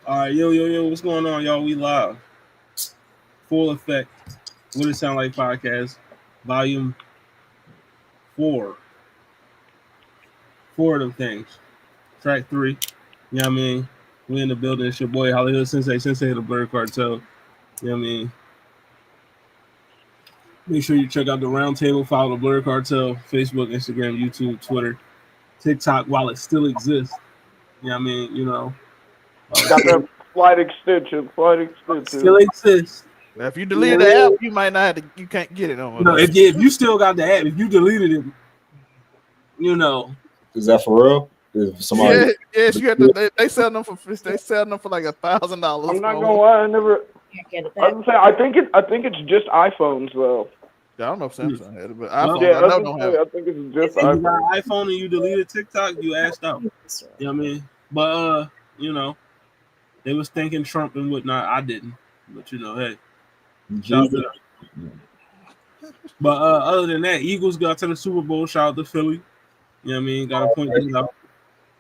All right, yo, what's going on, y'all? We live, full effect. What it sound like podcast, volume four, four of them things. Track three. You know what I mean? We in the building. It's your boy Hollywood Sensei of the Blur Cartel. You know what I mean? Make sure you check out the roundtable. Follow the Blur Cartel, Facebook, Instagram, YouTube, Twitter, TikTok, while it still exists. You know what I mean? Got that flight extension. Still exists. Now, if you delete the app, you might not have to, you can't get it on. No, if you still got the app, if you deleted it, Is that for real? If somebody, yes, you have to. They sell them for like $1,000. I'm not gonna lie, I think it's just iPhones though. I don't know if Samsung had it, but iPhone I think it's just if you got an iPhone and you deleted TikTok, you asked out. You know what I mean? But they was thinking Trump and whatnot. I didn't. But hey. Shout out to them. But other than that, Eagles got to the Super Bowl. Shout out to Philly. You know what I mean? Got to point that out.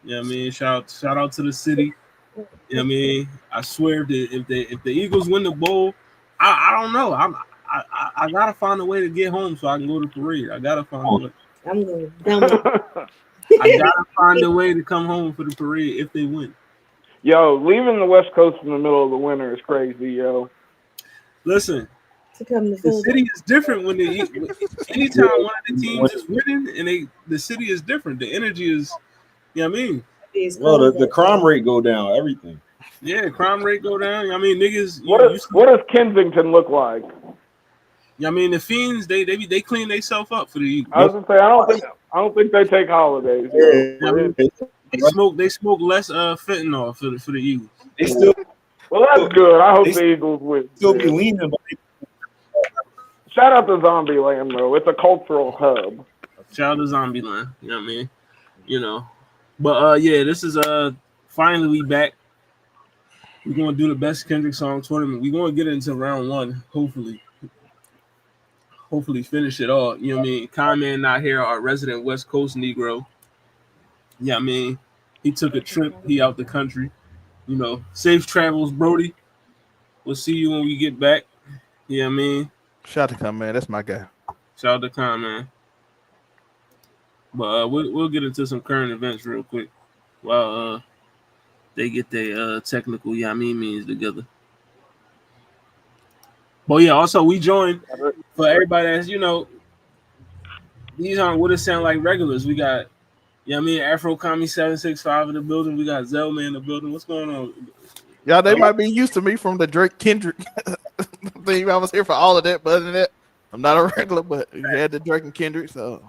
You know what I mean? Shout out to the city. You know what I mean? I swear if the Eagles win the bowl, I don't know. I gotta find a way to get home so I can go to the parade. I gotta find a way. I gotta find a way to come home for the parade if they win. Yo, leaving the West Coast in the middle of the winter is crazy, yo. Listen, the city is different when anytime one of the teams is winning and the city is different. The energy is, you know what I mean? Well, the crime rate go down, everything. Yeah, crime rate go down. I mean, niggas. What does Kensington look like? I mean, the Fiends they clean themselves up for the Eagles. I was gonna say I don't think they take holidays. Yeah, I mean, they smoke less fentanyl for the Eagles. They still. Well, that's good. I hope the Eagles win. Still be leaning. Shout out to Zombieland though. It's a cultural hub. Shout out to Zombieland. You know what I mean? But yeah, this is finally we back. We're gonna do the best Kendrick song tournament. We're gonna get into round one, hopefully finish it all. You know what I mean? Conman not here, our resident West Coast Negro. Yeah, I mean, he took a trip. He out the country. Safe travels, Brody. We'll see you when we get back. Yeah, I mean, shout out to Conman, that's my guy. Shout out to Conman. But we'll get into some current events real quick while they get their technical means together. But yeah, also we joined for everybody that's these aren't what it sound like regulars. We got Afro Commie 765 in the building. We got Zelma in the building. What's going on? Yeah, they might be used to me from the Drake Kendrick thing. I was here for all of that, but other than that, I'm not a regular, but we had the Drake and Kendrick, so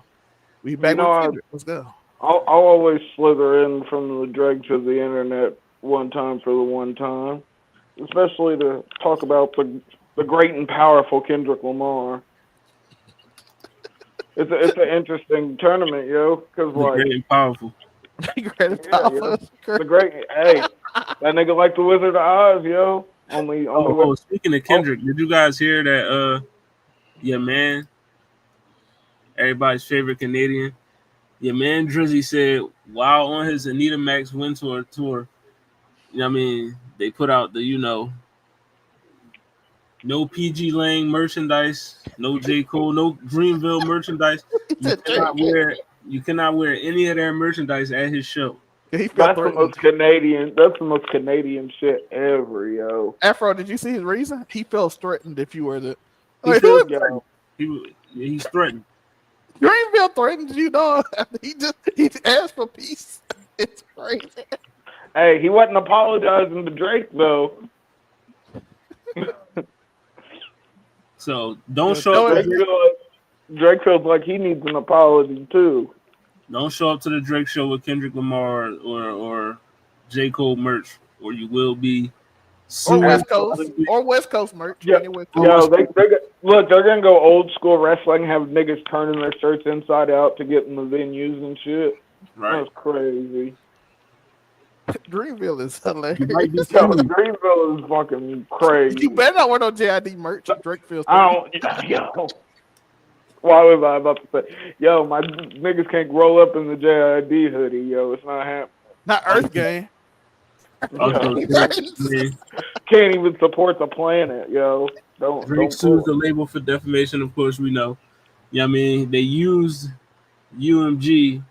we back with Kendrick. Let's go. I'll always slither in from the Drake to the internet one time for the one time, especially to talk about the great and powerful Kendrick Lamar. It's an interesting tournament, yo, because great and powerful. The great, hey, that nigga like the Wizard of Oz, yo. Speaking of Kendrick, did you guys hear that? Your man, everybody's favorite Canadian, your man Drizzy said while on his Anita Max Wintour tour, they put out the no PG Lang merchandise, no J. Cole, no Dreamville merchandise. You cannot wear any of their merchandise at his show. That's the most Canadian. That's the most Canadian shit ever, yo. Afro, did you see his reason? He felt threatened if you were the. He's threatened. Dreamville threatened you, dog. He asked for peace. It's crazy. Hey, he wasn't apologizing to Drake though. So don't show up. Drake feels like he needs an apology too. Don't show up to the Drake show with Kendrick Lamar or J. Cole merch, or you will be sued. Or West Coast merch. Yeah, look, they're gonna go old school wrestling, have niggas turning their shirts inside out to get in the venues and shit. Right. That's crazy. Dreamville is hilarious. Dreamville is fucking crazy. You better not wear no JID merch. Drake feels. Why was I about to say? Yo, my niggas can't roll up in the JID hoodie. Yo, it's not happening. Not Earth Gang. Also, Drake, can't even support the planet, yo. Drake sues the label for defamation. Of course, we know. Yeah, I mean, they used UMG.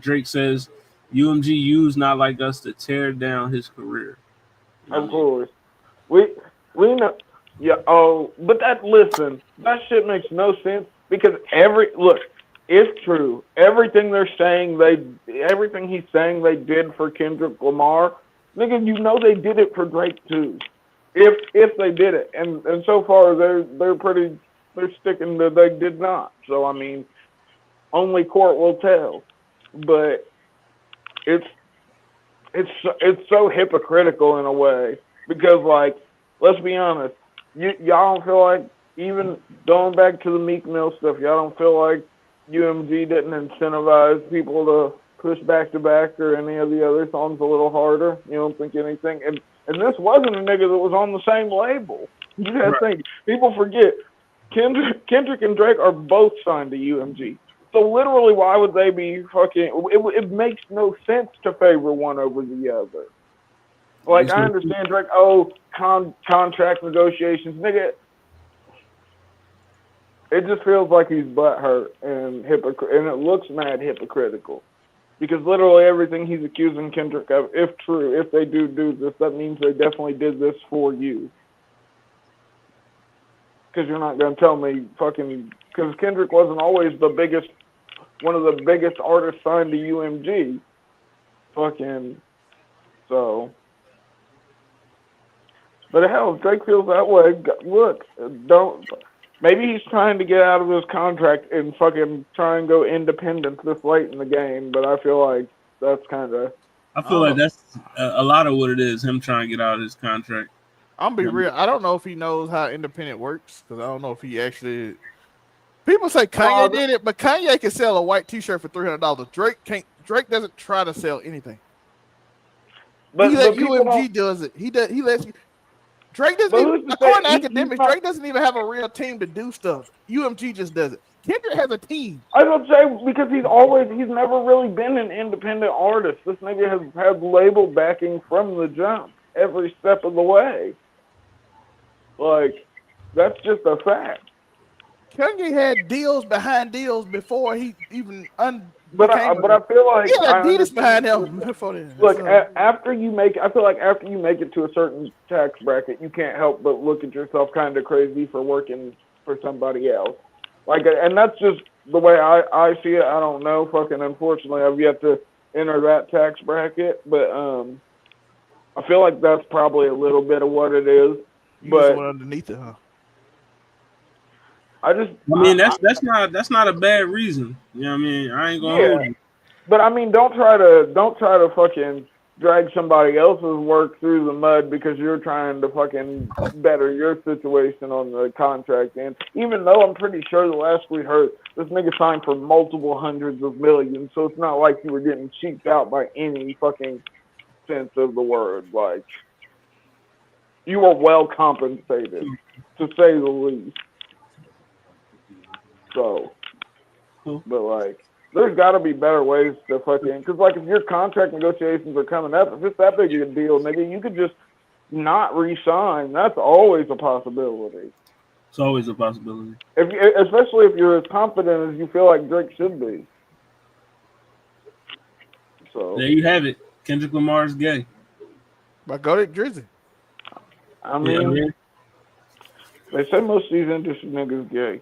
Drake says UMG used Not Like Us to tear down his career. Of course. We know, yeah. Oh, but that shit makes no sense because it's true. Everything he's saying they did for Kendrick Lamar, nigga. You know they did it for Drake too. If they did it, and so far they're sticking to they did not. So I mean, only court will tell. But it's so hypocritical in a way because, like, let's be honest, y'all don't feel like, even going back to the Meek Mill stuff, y'all don't feel like UMG didn't incentivize people to push back to back or any of the other songs a little harder. You don't think anything, and this wasn't a nigga that was on the same label. You gotta think. People forget Kendrick and Drake are both signed to UMG. So literally, why would they be fucking? It makes no sense to favor one over the other. Like, I understand Drake. Contract negotiations, nigga. It just feels like he's butthurt and and it looks mad hypocritical. Because literally everything he's accusing Kendrick of, if true, if they do this, that means they definitely did this for you. Because you're not gonna tell me because Kendrick wasn't always one of the biggest artists signed to UMG. So. But hell, if Drake feels that way, look, maybe he's trying to get out of his contract and fucking try and go independent this late in the game, but I feel like that's kind of... I feel like that's a lot of what it is, him trying to get out of his contract. I'm be real. I don't know if he knows how independent works because I don't know if he actually... People say Kanye did it, but Kanye can sell a white T-shirt for $300. Drake can't. Drake doesn't try to sell anything. But UMG does it. He lets you... Drake doesn't even, according to academics, Drake doesn't even have a real team to do stuff. UMG just does it. Kendrick has a team. I would say because he's never really been an independent artist. This nigga has had label backing from the jump every step of the way. Like, that's just a fact. Kanye had deals behind deals before he even But I feel like he had Adidas behind him before then. Look, after you make it to a certain tax bracket, you can't help but look at yourself kind of crazy for working for somebody else. Like, and that's just the way I see it. I don't know. Unfortunately, I've yet to enter that tax bracket, but I feel like that's probably a little bit of what it is. You just went underneath it, huh? That's not a bad reason. You know what I mean? I ain't gonna hold you. But I mean, don't try to fucking drag somebody else's work through the mud because you're trying to fucking better your situation on the contract. And even though I'm pretty sure the last we heard, this nigga signed for multiple hundreds of millions, so it's not like you were getting cheaped out by any fucking sense of the word. Like, you were well compensated, to say the least. So, but like, there's got to be better ways to fucking, because like if your contract negotiations are coming up, if it's that big of a deal, maybe you could just not re-sign. That's always a possibility. It's always a possibility. Especially if you're as confident as you feel like Drake should be. So there you have it. Kendrick Lamar is gay. But go to Drizzy. I mean, they say most of these industry niggas gay.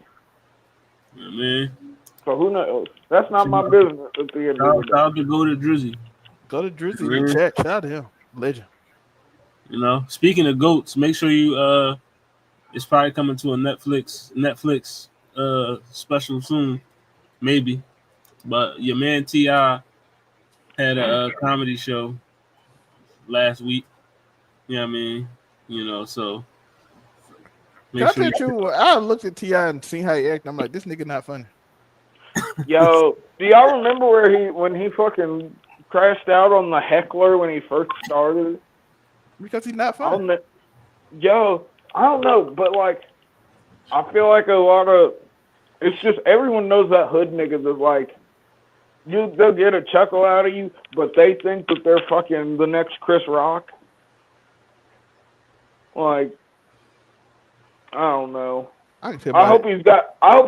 Yeah, man. So who knows? That's not my business at the end of the day. Shout out to go to Drizzy. Go to Drizzy in the chat. Shout out to him. Legend. You know, speaking of goats, make sure you it's probably coming to a Netflix special soon, maybe. But your man T.I. had a comedy show last week. You know what I mean? You know, so I looked at T.I. and seen how he act. I'm like, this nigga not funny. Yo, do y'all remember when he fucking crashed out on the heckler when he first started? Because he's not funny. Yo, I don't know, but like, I feel like a lot of, it's just everyone knows that hood nigga that's like, they'll get a chuckle out of you, but they think that they're fucking the next Chris Rock. Like, I don't know. I can tell I by hope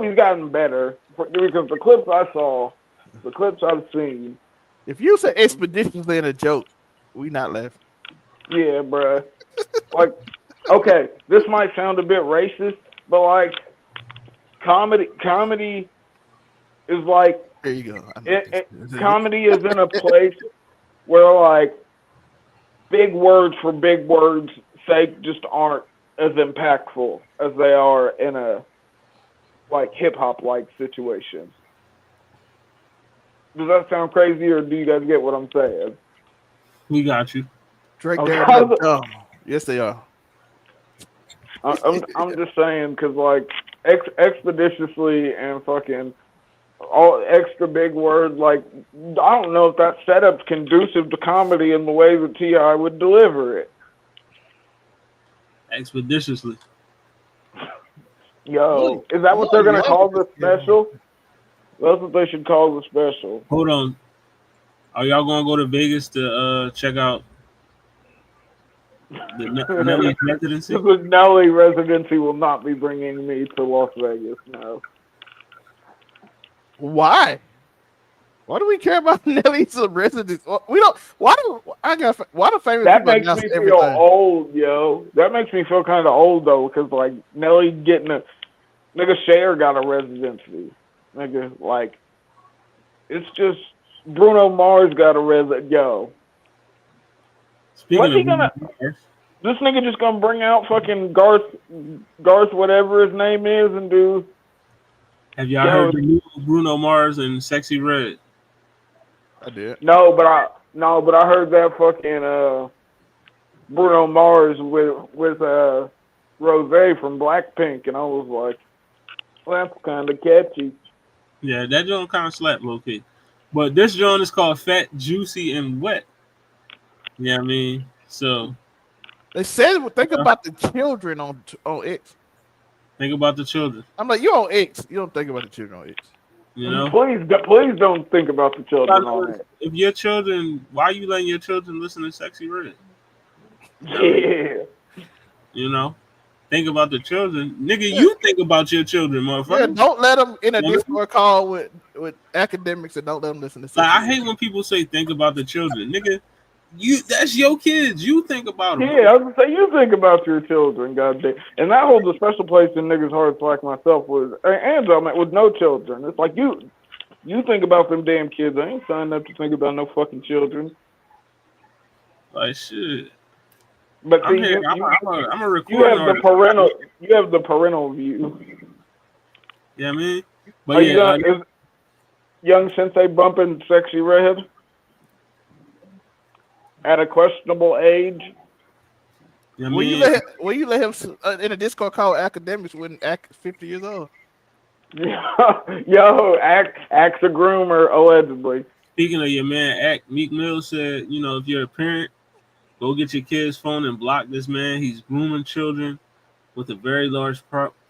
he's gotten better because the clips I saw, the clips I've seen. if you say expeditiously in a joke, we not laughing. Yeah, bruh. Like, okay, this might sound a bit racist, but like, comedy is like, There you go. I know this. comedy is in a place where like big words for big words' sake just aren't as impactful as they are in a like hip hop like situation. Does that sound crazy, or do you guys get what I'm saying? We got you. Drake, Okay. they're not dumb. Yes, they are. I'm just saying because like expeditiously and fucking all extra big word, like I don't know if that setup's conducive to comedy in the way that T.I. would deliver it. Expeditiously. Yo, is that what they're gonna call the special? That's what they should call the special. Hold on. Are y'all gonna go to Vegas to check out the Nelly's residency? The Nelly residency will not be bringing me to Las Vegas. No. Why? Why do we care about Nelly's residence? We don't. Why do famous That people makes announce me everything? feel old, yo. That makes me feel kind of old though, because like Nelly getting a nigga Cher got a residency, nigga. Like it's just Bruno Mars got a yo. Speaking What's he of gonna? Mars, This nigga just gonna bring out fucking Garth, whatever his name is, and do. have y'all heard the new Bruno Mars and Sexy Red? I did. No, but I heard that fucking Bruno Mars with Rosé from Blackpink, and I was like, well, that's kind of catchy. Yeah, that joint kind of slap low key. But this joint is called Fat, Juicy, and Wet. Yeah, I mean, so They said think about the children on X. think about the children. I'm like, you on X. You don't think about the children on X. You know, Please don't think about the children on it. if your children, why are you letting your children listen to Sexy Red? Yeah. You know, think about the children, nigga. Yeah. You think about your children, motherfucker. Yeah, don't let them in a Discord call with academics and don't let them listen to. Like, I hate when people say think about the children, nigga. That's your kids. You think about them. Yeah, I was gonna say you think about your children, goddamn, and that holds a special place in niggas' hearts like myself with no children. It's like you think about them damn kids. I ain't signed up to think about no fucking children. Like shit. But see, I'm a recording. You have the parental view. Yeah, I mean, but Are yeah, is young Sensei bumping Sexy Red at a questionable age? Yeah, will you let him in a Discord call academics when 50 years old? Yo, Axe a groomer allegedly. Speaking of your man, Meek Mill said, you know, if you're a parent, go get your kid's phone and block this man. He's grooming children with a very large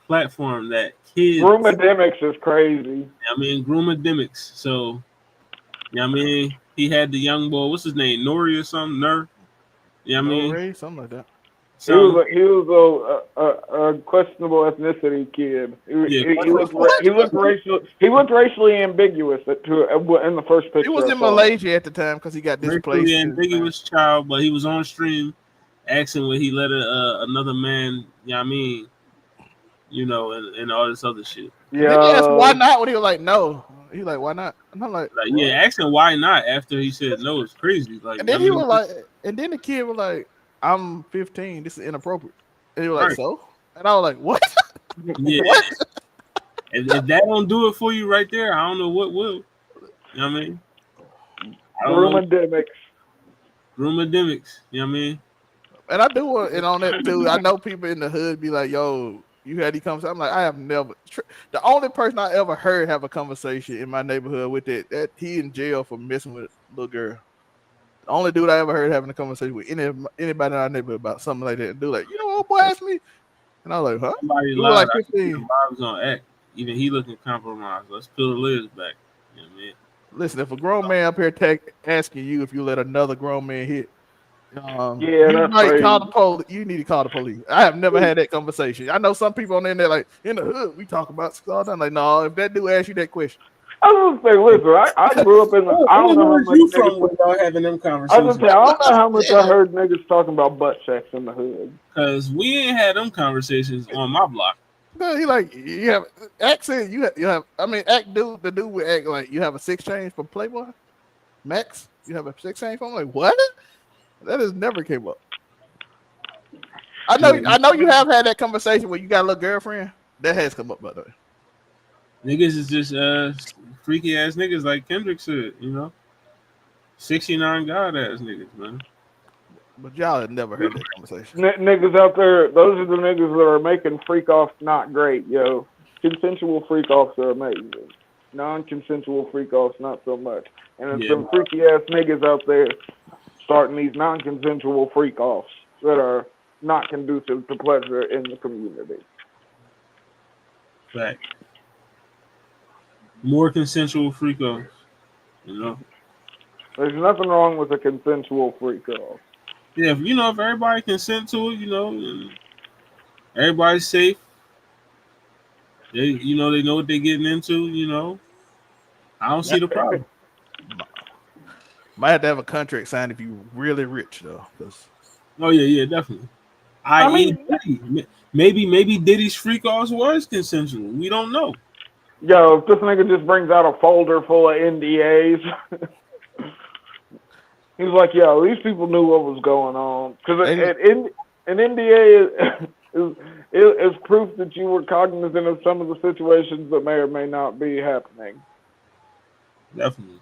platform that kids. Groomademics is crazy. I mean, groomademics. So, yeah, I mean, he had the young boy. What's his name? Nori or something? Nur? Yeah, I mean, Nori, something like that. He was a questionable ethnicity kid. He looked racially ambiguous in the first picture. He was in Malaysia at the time because he got displaced. Racially ambiguous child, but he was on stream asking when he let another man. Yeah, I mean, you know, and all this other shit. Yeah. Then he asked why not when he was like no. He was like why not? And I'm like yeah, asking why not after he said no is crazy. Like, and then he was like, and then the kid was like, I'm 15. This is inappropriate. And he was like, so? And I was like, what? Yeah. What? If that don't do it for you right there, I don't know what will. You know what I mean? Groomademics. You know what I mean? And I do want, and on that too, I know people in the hood be like, yo, you had these conversations. I'm like, I have never. The only person I ever heard have a conversation in my neighborhood with that he in jail for messing with a little girl. The only dude I ever heard having a conversation with anybody in our neighborhood about something like that. And dude like, you know what, boy, asked me. And I was like, huh? Somebody lied. Like 15. Bob's gonna act. Even he looking compromised. Let's peel the lids back. You know what I mean? Listen, if a grown man up here asking you if you let another grown man hit, Yeah, you that's might crazy. call the police. You need to call the police. I have never had that conversation. I know some people on the internet, like in the hood, we talk about sex all the time. Like, no, if that dude asks you that question, I was gonna say, listen, I grew up in. I don't know how Where's much you niggas. from when y'all having them I was conversations? gonna say, I don't know how much I heard niggas talking about butt sex in the hood. Because we ain't had them conversations on my block. no, he like you have Act said you have. I mean, Act dude, the dude with Act like you have a sex change for Playboy, Max. You have a sex change for him. Like what? That has never came up. I know you have had that conversation where you got a little girlfriend. That has come up, by the way. Niggas is just freaky ass niggas like Kendrick said, 69 god ass niggas, man. But y'all have never heard that conversation. Niggas out there, those are the niggas that are making freak offs not great, yo. Consensual freak offs are amazing. Non-consensual freak offs, not so much. And there's some freaky ass niggas out there starting these non-consensual freak offs that are not conducive to pleasure in the community. Fact. More consensual freak offs, There's nothing wrong with a consensual freak off. Yeah, if everybody consent to it, and everybody's safe. They know what they're getting into. I don't see the problem. Might have to have a contract signed if you really rich though. Oh yeah, definitely. I mean, Diddy. Maybe Diddy's freak offs was consensual. We don't know. yo, if this nigga just brings out a folder full of NDAs, he's like, yo, these people knew what was going on. Because an NDA is proof that you were cognizant of some of the situations that may or may not be happening. Definitely.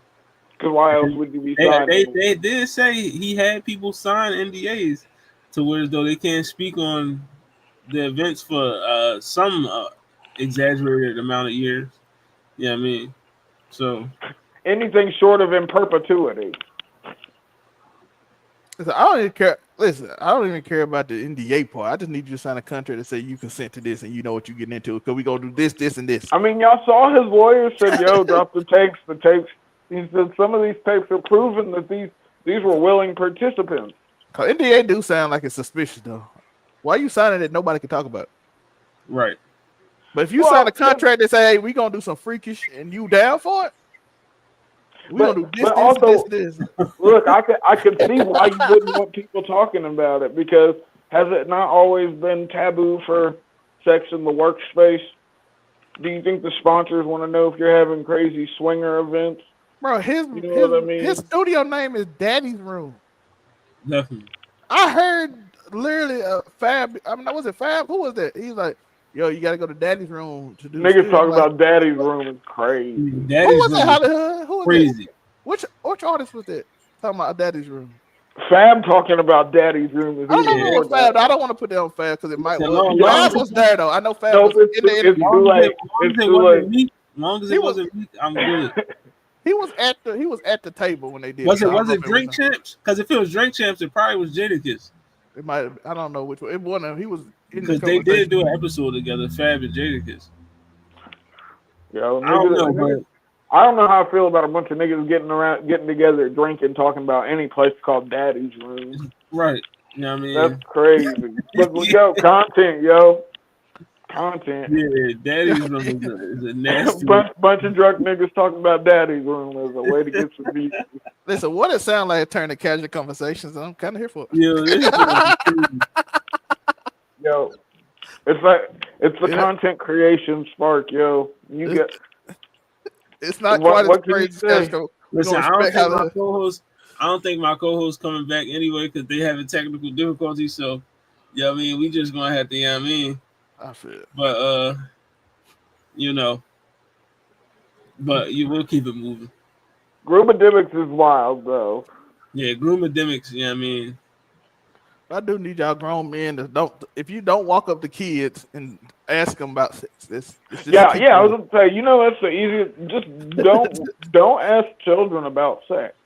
Because why else would you be signing? They did say he had people sign NDAs to where as though they can't speak on the events for some exaggerated amount of years. Yeah, I mean, so Anything short of in perpetuity. Listen, I don't even care. Listen, I don't even care about the NDA part. I just need you to sign a contract that say you consent to this and you know what you're getting into. Because we gonna do this, this, and this. I mean, y'all saw his lawyer said, yo, drop the tapes. The tapes. He said some of these tapes are proven that these were willing participants. Cause NDA do sound like it's suspicious though. Why you signing it? Nobody can talk about it. right. But if you sign a contract that say, hey, we gonna do some freakish and you down for it, we gonna do this, also, this. Look, I can see why you wouldn't want people talking about it, because has it not always been taboo for sex in the workspace? Do you think the sponsors want to know if you're having crazy swinger events? Bro, his studio name is Daddy's Room. Definitely. I heard literally Fab. I mean, was it Fab? Who was that? He's like, yo, you gotta go to Daddy's Room to do. Niggas talking about Daddy's Room is crazy. Who was that? Who was crazy? That? Which artist was that? Talking about Daddy's Room. Fab talking about Daddy's Room is I don't know Fab. I don't want to put that on Fab because it might work. Fab was there though. I know Fab was in the interview. It's too late. It's too late. Long as it wasn't me, I'm good. He was at the table when they did. Was it Drink Champs? Because if it was Drink Champs, it probably was Jadakiss. It might. I don't know which one. It wasn't. He was because they did do an episode together, Fab and Jadakiss. Yo, I don't know how I feel about a bunch of niggas getting together, drinking, talking about any place called Daddy's Room. Right. You know what I mean? That's crazy. But yo, content, yo. Content. Yeah, Daddy's Room is a nasty bunch of drunk niggas talking about Daddy's Room as a way to get some views. Listen, what it sound like turning casual conversations, I'm kind of here for it. Yo, it's the content creation spark, yo. It's not quite as crazy. Listen, I don't think my co-host coming back anyway because they having technical difficulties. So, yeah, I mean, we just gonna have to, I feel. But we'll keep it moving. Groomademics is wild though. Yeah, Groomademics. I do need y'all grown men to don't. If you don't walk up to kids and ask them about sex, it's I was gonna say, that's the easiest. Just don't ask children about sex.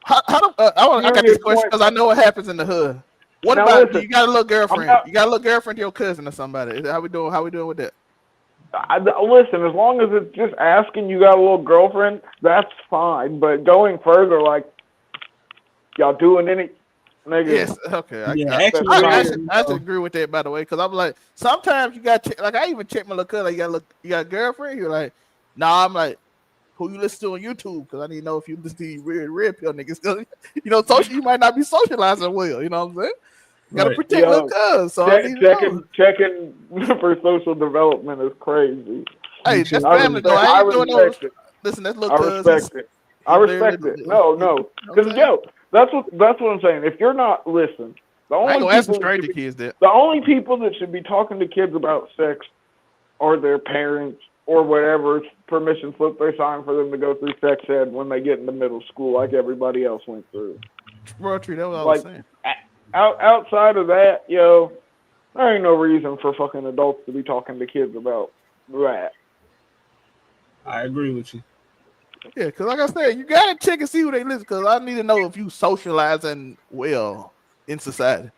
I got this question because I know what happens in the hood. What about you got a little girlfriend? You got a little girlfriend to your cousin or somebody? How we doing with that? Listen, as long as it's just asking you got a little girlfriend, that's fine. But going further, like y'all doing any Nigga, Yes, okay. Yeah, that's actually, I weird. should agree with that, by the way, because I'm like, sometimes you got like I even check my little cousin, like, you got a girlfriend? You're like, nah, I'm like, who you listen to on YouTube? Because I need to know if you listen to these red pill niggas. Because, you know, social, you might not be socializing well, you know what I'm saying? Got to right. protect little cuz, so I need to know. Checking for social development is crazy. Hey, You check that's I family, though. respect. I I ain't doing no, respect it. listen, that's little I cuz. respect it. I He's literally, respect it. you No, know what I'm because saying? that's what I'm saying. If you're not listen, the I ain't only gonna ask some people that stranger should be, kids that. the only people that should be talking to kids about sex are their parents or whatever permission slip they sign for them to go through sex ed when they get into middle school, like everybody else went through. Bro, Tree, that's what I was Like saying. outside of that, there ain't no reason for fucking adults to be talking to kids about that. I agree with you. Yeah, because like I said, you gotta check and see who they listen. Because I need to know if you socializing well in society.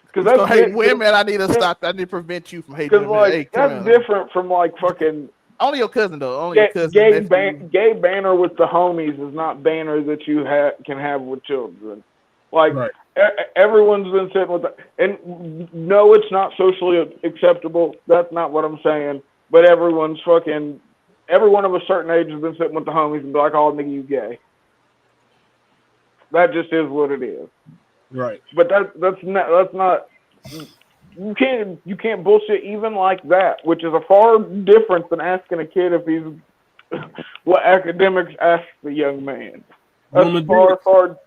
Because You start hating that's women, I need to stop. I need to prevent you from hating because women. Hey, like come that's here. different from like fucking Only your cousin though. Only your cousin, nephew. gay banner with the homies is not banner that you can have with children. Like Right. everyone's been sitting with that, and no, it's not socially acceptable. That's not what I'm saying. But everyone of a certain age has been sitting with the homies and be like, "Oh, nigga, you gay." That just is what it is. Right. But that's not. You can't bullshit even like that, which is a far different than asking a kid if he's what academics ask the young man. That's far.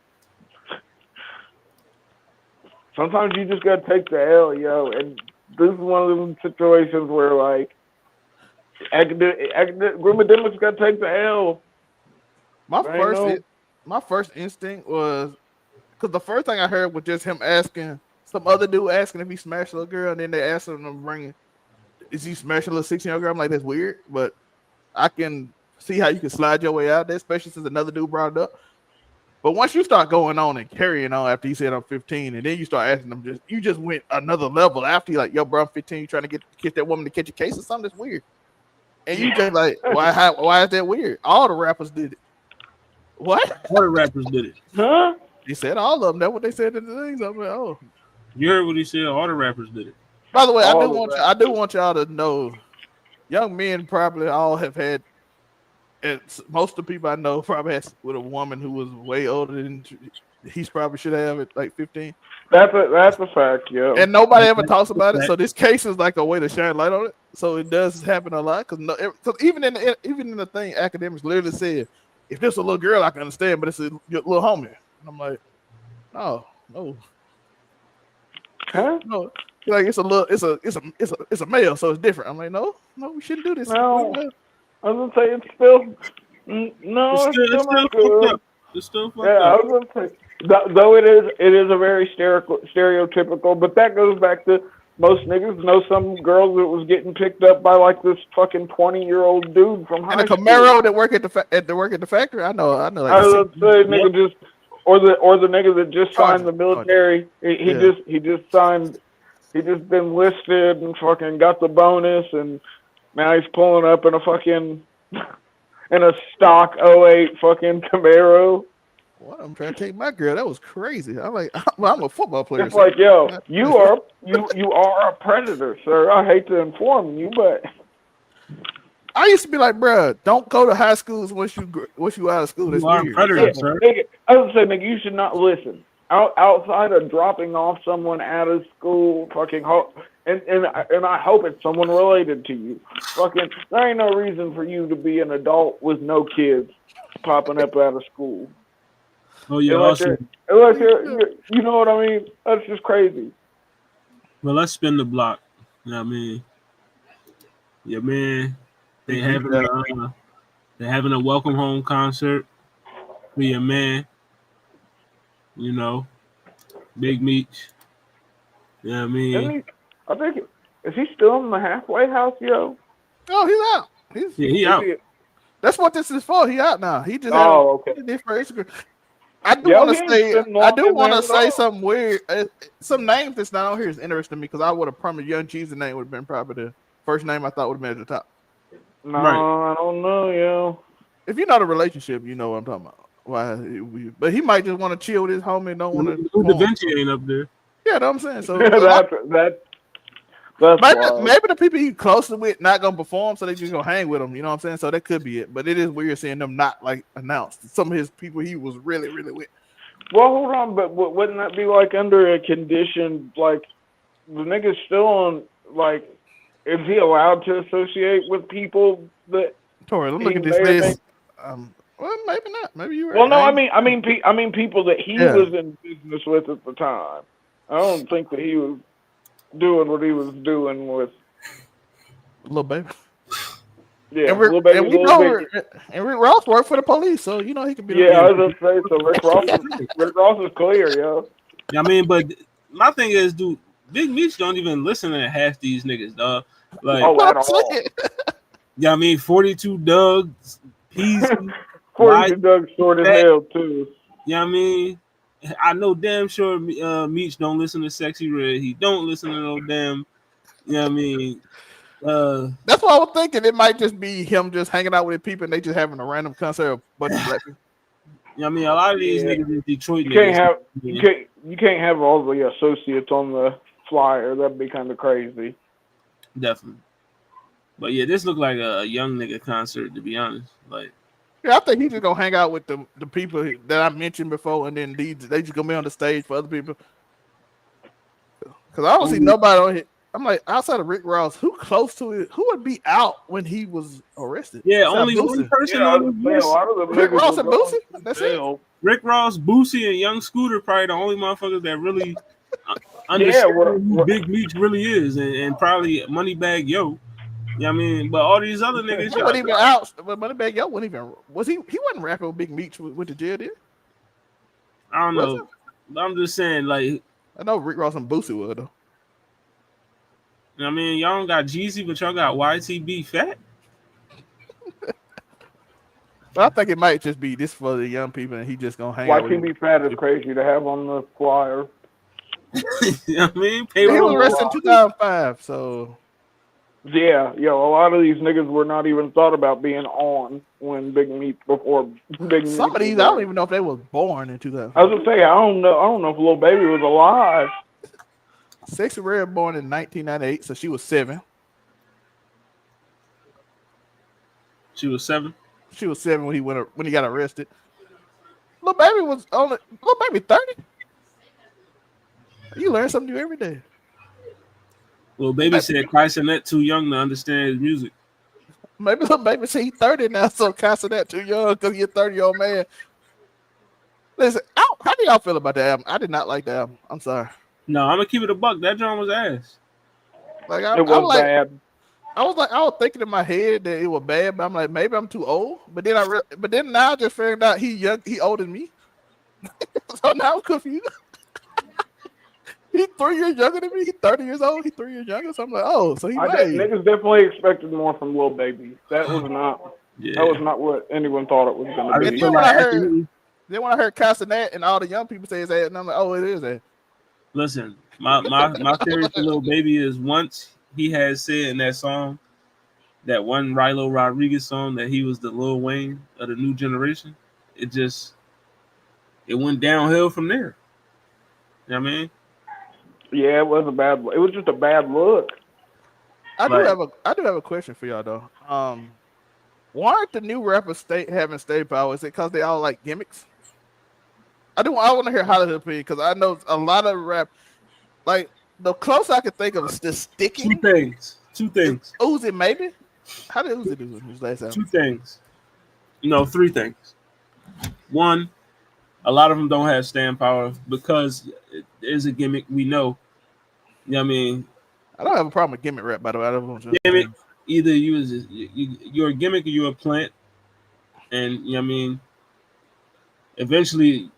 Sometimes you just gotta take the L, and this is one of those situations where like academics gotta take the L. My first instinct was because the first thing I heard was just him asking some other dude asking if he smashed a little girl, and then they asked him to bring, is he smashing a little 16-year-old girl? I'm like, that's weird, but I can see how you can slide your way out there, especially since another dude brought it up. But once you start going on and carrying on after he said I'm 15, and then you start asking them, you just went another level after you like, yo, bro, I'm 15. You trying to kiss that woman to catch a case or something? That's weird. And you just like, why is that weird? All the rappers did it. What? All the rappers did it. Huh? He said all of them. That's what they said in the things. I'm like, oh. You heard what he said. All the rappers did it. By the way, I do want y'all to know, young men probably all have had. Most of the people I know probably has with a woman who was way older than he's probably should have at like 15. That's a fact, yeah. And nobody ever talks about it. So this case is like a way to shine light on it. So it does happen a lot because even in the thing, academics literally said, if this a little girl, I can understand, but it's a little homie. And I'm like, no. Huh? No, like it's a male, so it's different. I'm like, no, we shouldn't do this. No, I was gonna say it's still no, it's still not good. It's still fucked Yeah, I up. was gonna say though it is a very stereotypical, but that goes back to most niggas know some girl that was getting picked up by like this fucking 20-year-old dude from high school. And a Camaro that work at the factory. I know. Like I was gonna say nigga just or the nigga that just signed the military. He just signed. He just been listed and fucking got the bonus, and now he's pulling up in a fucking in a stock '08 fucking Camaro. What? I'm trying to take my girl. That was crazy. I'm like, I'm a football player. It's like, yo, you are a predator, sir. I hate to inform you, but I used to be like, bro, don't go to high schools once you out of school. That's weird. Predator, sir. Nigga, I was saying, nigga, you should not listen. Outside of dropping off someone out of school, fucking and I hope it's someone related to you. Fucking, there ain't no reason for you to be an adult with no kids popping up out of school. Oh yeah, unless you know what I mean. That's just crazy. Well, let's spin the block. You know what I mean? Yeah, man. They're having a welcome home concert for your man. You know, Big Meech. You know what I mean? I think is he still in the halfway house, yo? Oh, he's out. He out. That's what this is for. He out now. He just okay. I do want to say something weird. Some names that's not on here is interesting to me because I would have promised Young Jeezy's name would have been probably the first name I thought would have been at the top. No, right. I don't know, yo. If you know the relationship, you know what I'm talking about. why. But he might just want to chill with his homie and don't want to. Who Da Vinci ain't up there? Yeah, know what I'm saying. So That's maybe the people he closer with not gonna perform, so they just gonna hang with him. You know what I'm saying? So that could be it. But it is weird seeing them not like announced. Some of his people he was really, really with. Well, hold on, but wouldn't that be like under a condition? Like the nigga's still on. Like, is he allowed to associate with people that? Tori, let me look at this list. Well, maybe not. Maybe you're right. Well, no, I mean people that he was in business with at the time. I don't think that he was doing what he was doing with Lil Baby. Yeah, Lil Baby. And Rick Ross worked for the police, so you know he could be. Yeah, I was gonna say so. Rick Ross is clear, yo. Yeah, I mean, but my thing is, dude, Big Meech don't even listen to half these niggas, dog. Like, at all. Yeah, I mean, 42 Doug, Peasy, 42 Doug short as hell too. Yeah, I mean, I know damn sure Meech don't listen to Sexy Red. He don't listen to no damn. You know what I mean? That's what I was thinking. It might just be him just hanging out with people and they just having a random concert of a bunch of black people. Yeah, I mean, a lot of these niggas in Detroit. You can't have all the associates on the flyer. That'd be kind of crazy. Definitely. But yeah, this looked like a young nigga concert, to be honest. Like, yeah, I think he's just gonna hang out with the people that I mentioned before, and then they just gonna be on the stage for other people. Because I don't see nobody on here. I'm like, outside of Rick Ross, who close to it? Who would be out when he was arrested? Yeah, only one person on the list. Rick Ross and Boosie. That's it. Rick Ross, Boosie, and Young Scooter probably the only motherfuckers that really understand who Big Meech really is, and probably Moneybagg Yo. Yeah, I mean, but all these other niggas, he wasn't even out. But Moneybagg Yo wasn't even. Was he? He wasn't rapping with Big Meech with the jail, did? I don't know. I'm just saying, like, I know Rick Ross and Boosie were though. I mean, y'all don't got Jeezy, but y'all got YTB Fat. But I think it might just be this for the young people, and he just gonna hang out with YTB Fat is crazy to have on the flyer. You know what I mean? He was arrested in 2005, so. Yeah, a lot of these niggas were not even thought about being on when Big Meech before Big Meech. Some of these, I don't even know if they was born in 2005. I was gonna say, I don't know if Lil Baby was alive. Sexy Red born in 1998, so she was 7. She was 7. She was 7 when he got arrested. Lil Baby was only Lil Baby 30. You learn something new every day. Lil Baby said Kaisenet too young to understand his music. Maybe Lil Baby said he's 30 now, so Kaisenet too young because you're a 30-year-old man. Listen, how do y'all feel about that album? I did not like the album. I'm sorry. No, I'm gonna keep it a buck. That drum was ass. Like it was bad. I was thinking in my head that it was bad, but I'm like, maybe I'm too old. But then now I just figured out he older than me. So now I'm confused. He's 3 years younger than me. He's 30 years old. He's 3 years younger. So I'm like, oh, so niggas definitely expected more from Lil Baby. That was not. Yeah. That was not what anyone thought it was going to be. Then when I heard Castanet and all the young people say his ass, and I'm like, oh, it is that. Listen, my theory for Lil Baby is once he had said in that song, that one Rilo Rodriguez song, that he was the Lil Wayne of the new generation, it went downhill from there. You know what I mean? Yeah, it was just a bad look. I do have a question for y'all though. Why aren't the new rappers having state power? Is it because they all like gimmicks? I want to hear Holly's opinion because I know a lot of rap. Like the closest I can think of is the sticking. Two things. Uzi maybe. How did Uzi do his last album? 2 things. No, 3 things. One, a lot of them don't have stand power because it is a gimmick. We know. You know what I mean? I don't have a problem with gimmick rap, by the way. I don't want gimmick. Either you're a gimmick or you're a plant, and you know what I mean. Eventually,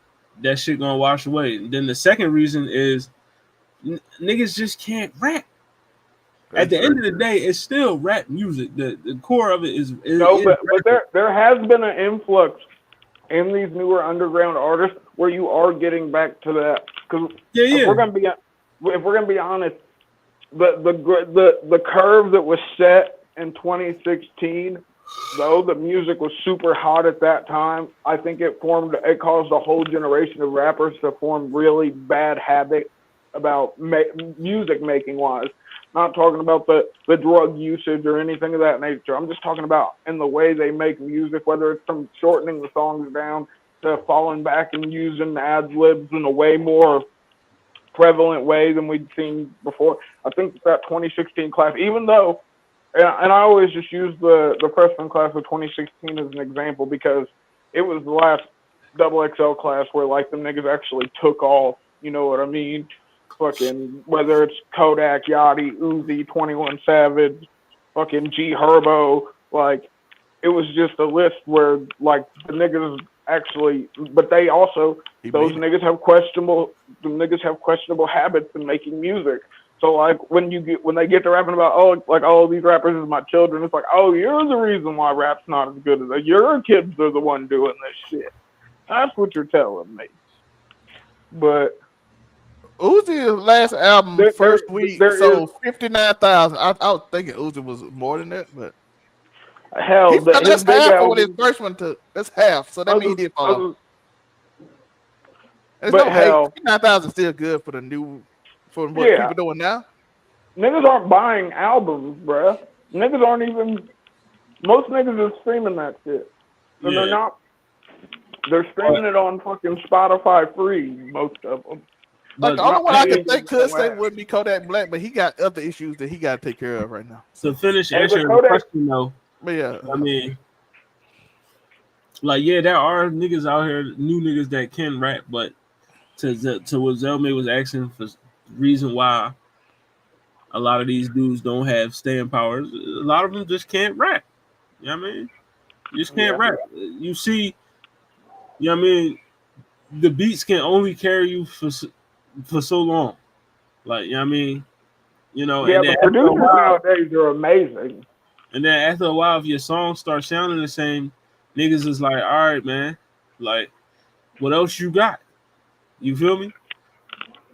that shit gonna wash away. And then the second reason is niggas just can't rap. At the end of the day, it's still rap music. The core of it is but there has been an influx in these newer underground artists where you are getting back to that. Because if we're gonna be honest, the curve that was set in 2016 though the music was super hot at that time, I think it caused a whole generation of rappers to form really bad habits about music making wise. Not talking about the drug usage or anything of that nature. I'm just talking about in the way they make music, whether it's from shortening the songs down to falling back and using ad libs in a way more prevalent way than we'd seen before. I think that 2016 class, even though, and I always just use the freshman class of 2016 as an example because it was the last double XL class where like them niggas actually took off. You know what I mean? Fucking whether it's Kodak, Yachty, Uzi, 21 Savage, fucking G Herbo, like it was just a list where like the niggas actually, but they also niggas have questionable habits in making music. So like when they get to rapping about these rappers is my children, it's like, oh, you're the reason why rap's not as good as that. Your kids are the one doing this shit. That's what you're telling me. But Uzi's last album, first week, sold 59,000. I was thinking Uzi was more than that, but hell, that's half of what his first one took. That's half, so that means he did fall off. There's no hate. 59,000 is still good for what people doing now. Niggas aren't buying albums, bruh. Niggas aren't even. Most niggas are streaming that shit, and they're not. They're streaming it on fucking Spotify free. Most of them. Like the only one I could think could say would be Kodak Black, but he got other issues that he got to take care of right now. So finish answering the question though. But yeah, I mean, like there are niggas out here, new niggas that can rap, but to what Zelmay was asking for reason why a lot of these dudes don't have staying powers. A lot of them just can't rap. You know what I mean? You just can't rap. You see, you know what I mean? The beats can only carry you for so long. Like, you know what I mean? You know, and the producers nowadays are amazing. And then after a while, if your songs start sounding the same, niggas is like, all right, man. Like, what else you got? You feel me?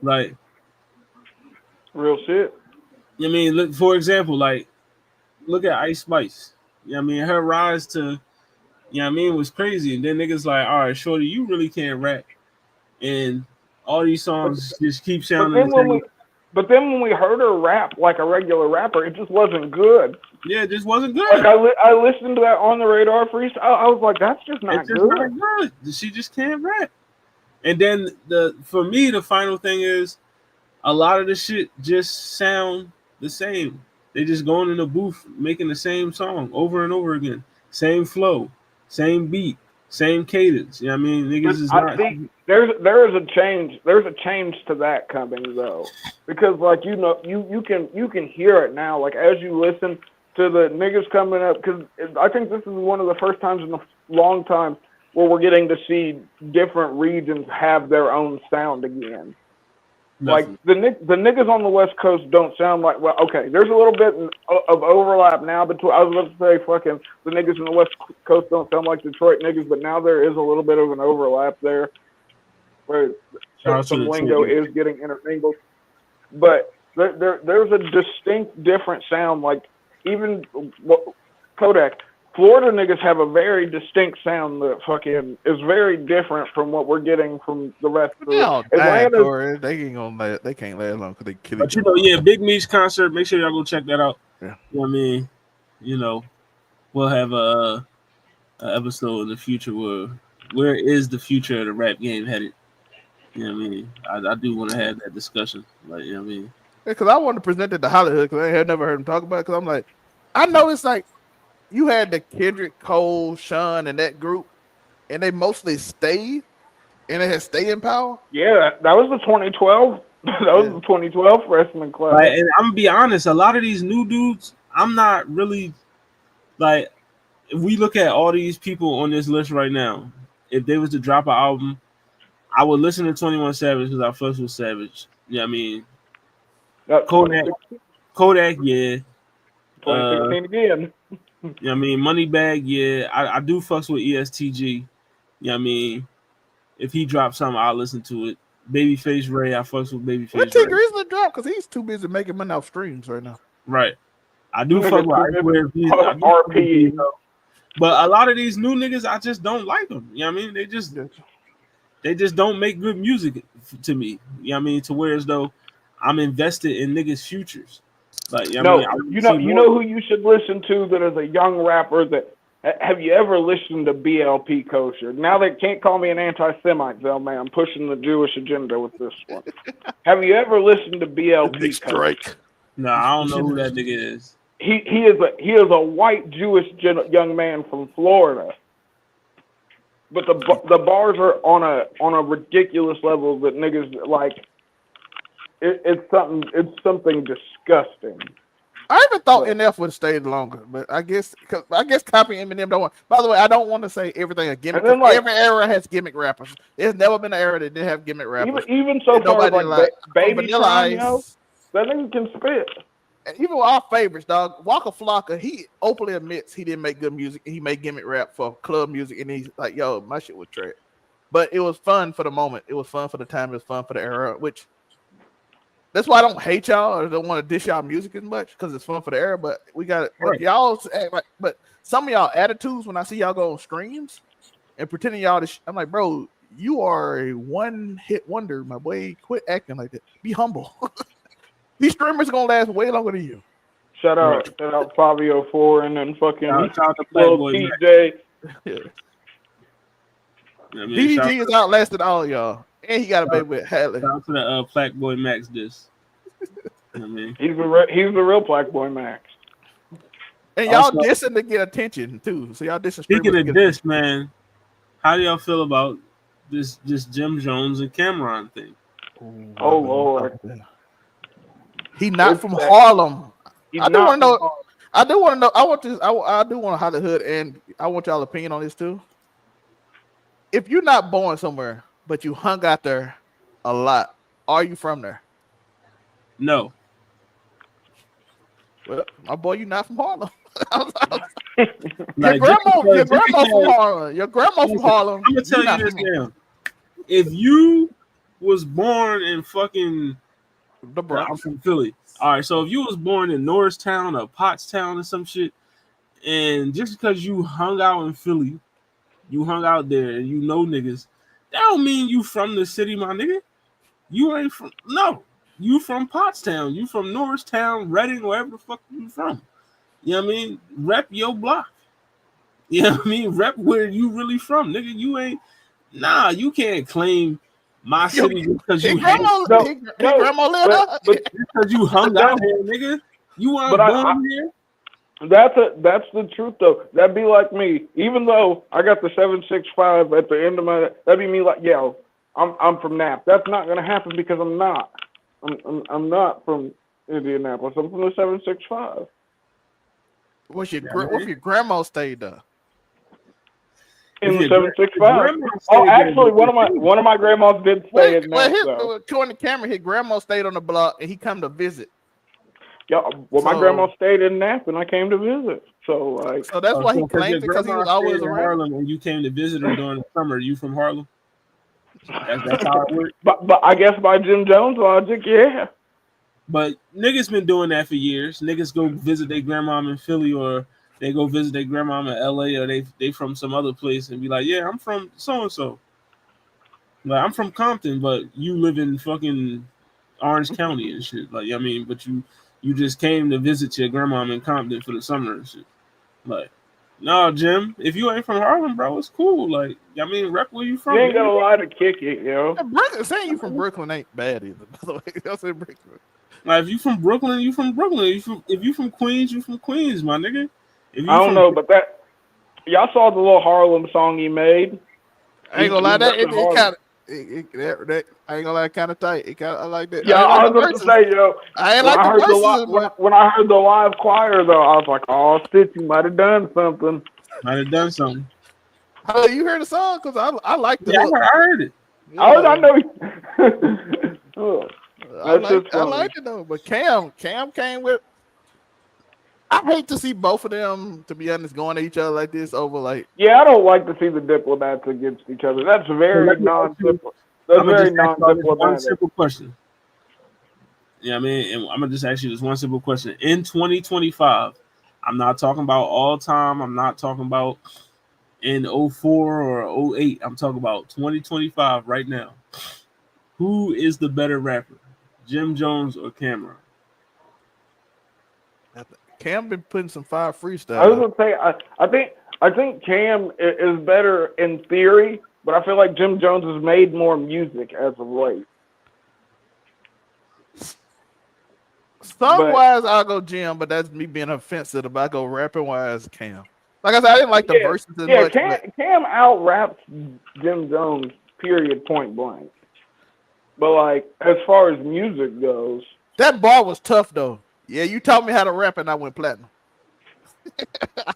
Like, real shit. I mean, look, for example, like, look at Ice Spice. You know what I mean? Her rise to, you know what I mean, was crazy. And then niggas like, all right, shorty, you really can't rap. And all these songs just keep sounding the same. But then when we heard her rap like a regular rapper, it just wasn't good. Yeah, it just wasn't good. Like I listened to that On the Radar freestyle. I was like, that's just not good. Not good. She just can't rap. And then for me, the final thing is a lot of the shit just sound the same. They just going in the booth making the same song over and over again. Same flow, same beat, same cadence. You know what I mean? Niggas is not. There is a change. There's a change to that coming though, because like you can hear it now. Like as you listen to the niggas coming up, because I think this is one of the first times in a long time where we're getting to see different regions have their own sound again. Like the niggas on the West Coast don't sound like, well, okay, there's a little bit of overlap now between, I was about to say fucking the niggas on the West Coast don't sound like Detroit niggas, but now there is a little bit of an overlap there where some lingo is getting intermingled. But there's a distinct different sound, like even Kodak. Florida niggas have a very distinct sound that fucking is very different from what we're getting from the rest of Atlanta. They can't last long because they kill each other. But Big Meech concert. Make sure y'all go check that out. Yeah. You know what I mean? We'll have a episode in the future where is the future of the rap game headed? You know what I mean? I do want to have that discussion. Like, you know what I mean? Because I wanted to present it to Hollywood because I had never heard him talk about it. Because I'm like, I know it's like. You had the Kendrick, Cole, Sean, and that group, and they mostly stayed, and they had staying power. Yeah, that was the 2012. That was the 2012 freshman class. Like, and I'm gonna be honest, a lot of these new dudes, I'm not really like. If we look at all these people on this list right now, if they was to drop an album, I would listen to 21 Savage because I fucks with Savage. You know what I mean? Kodak, yeah. 2016 again. You know what I mean? Moneybag, yeah. I do fucks with ESTG. You know what I mean? If he drops something, I'll listen to it. Babyface Ray, I fucks with Babyface Ray. When T Grizzly drop? Because he's too busy making money off streams right now. Right. I do fuck with RP. But a lot of these new niggas, I just don't like them. You know what I mean? They just don't make good music to me. You know what I mean? To where as though I'm invested in niggas' futures. Like, you know what I mean? You know who you should listen to that is a young rapper that. Have you ever listened to BLP Kosher? Now they can't call me an anti-Semite, though, man. I'm pushing the Jewish agenda with this one. Have you ever listened to BLP Kosher? No, I don't know who that nigga is. He is a white Jewish young man from Florida, but the bars are on a ridiculous level that niggas like. It's something disgusting. I even thought NF would have stayed longer, but I guess Copy Eminem don't want. By the way, I don't want to say everything a gimmick. Like, every era has gimmick rappers. There's never been an era that didn't have gimmick rappers. Even so far, like Baby Tron, that nigga can spit. And even with our favorites, dog, Waka Flocka, he openly admits he didn't make good music. He made gimmick rap for club music, and he's like, "Yo, my shit was trash." But it was fun for the moment. It was fun for the time. It was fun for the era, which. That's why I don't hate y'all or don't want to dish y'all music as much because it's fun for the era. But we got it. Y'all act like, but some of y'all attitudes when I see y'all go on streams and pretending y'all, I'm like, bro, you are a one-hit wonder, my boy. Quit acting like that. Be humble. These streamers gonna last way longer than you. Shout out Fabio 4 and then fucking little TJ. Yeah. DDG is outlasted all y'all. And he got a baby with Hadley. Shout out to the Black Boy Max disc. You know what I mean? He's the real Black Boy Max. And y'all dissing to get attention too. So y'all dissing. Speaking of diss, man, how do y'all feel about this Jim Jones and Cameron thing? Oh Lord. He not from Harlem. I do want to know. I do want to know. I do want to highlight the hood, and I want y'all opinion on this too. If you're not born somewhere, but you hung out there a lot, are you from there? No. Well, my boy, you're not from Harlem. Your grandma from Harlem. Your grandma from Harlem. I'm gonna tell you this now. If you was born in fucking the Bronx, I'm from Philly. All right, so if you was born in Norristown or Pottstown or some shit, and just because you hung out in Philly, you hung out there and you know niggas, that don't mean you from the city, my nigga. You ain't from you from Pottstown, you from Norristown, Reading, wherever the fuck you from. You know what I mean? Rep your block. You know what I mean? Rep where you really from, nigga. You ain't you can't claim my city because you grandma lived because you hung out here, nigga. You weren't born here. That's the truth though. That'd be like me. Even though I got the 765 at the end of my, that'd be me like, yo, I'm from Nap. That's not gonna happen because I'm not. I'm not from Indianapolis. I'm from the 765. What's your grandma stayed there? In the 765. Oh, actually, one of my grandmas did stay in Nap. According to camera, his grandma stayed on the block, and he come to visit. Yeah, well, my grandma stayed in Nap, and I came to visit. So that's why he claimed it because he was always around Harlem, and you came to visit her during the summer. You from Harlem? That's how it works. But I guess by Jim Jones logic, yeah. But niggas been doing that for years. Niggas go visit their grandma in Philly, or they go visit their grandma in LA, or they from some other place and be like, yeah, I'm from so and so. Like, I'm from Compton, but you live in fucking Orange County and shit. Like, I mean, but you just came to visit your grandma in Compton for the summer and shit. Like, no, Jim, if you ain't from Harlem, bro, it's cool. Like, I mean, rep where you from. You ain't got a lot to kick it, yo. Saying you from Brooklyn ain't bad either, by the way. I'll say Brooklyn. Like, if you from Brooklyn, you from Brooklyn. If you from Queens, you from Queens, my nigga. I don't know, but y'all saw the little Harlem song he made. I ain't gonna lie, that I ain't gonna lie, kind of tight. I like that. Yeah, I was going to say, yo. I ain't like the verses. When I heard the live choir, though, I was like, oh, Stitch, you might have done something. Might have done something. Oh, you heard the song? Because I like the look. I heard it. Yeah. I know. I like it, though. But Cam came with. I hate to see both of them, to be honest, going at each other like this over like. Yeah, I don't like to see the diplomats against each other. That's very non-diplomatic. That's very non-diplomatic. One simple question. Yeah, I mean, and I'm gonna just ask you this one simple question. In 2025, I'm not talking about all time. I'm not talking about in 04 or 08. I'm talking about 2025 right now. Who is the better rapper, Jim Jones or Cameron? Cam been putting some fire I was freestyle. gonna say I think Cam is better in theory, but I feel like Jim Jones has made more music as of late. Song wise, I'll go Jim, but that's me being offensive. But I go rapping wise, Cam. Like I said, I didn't like the verses as much. Cam out raps Jim Jones, period, point blank. But like as far as music goes, that bar was tough though. Yeah, you taught me how to rap and I went platinum.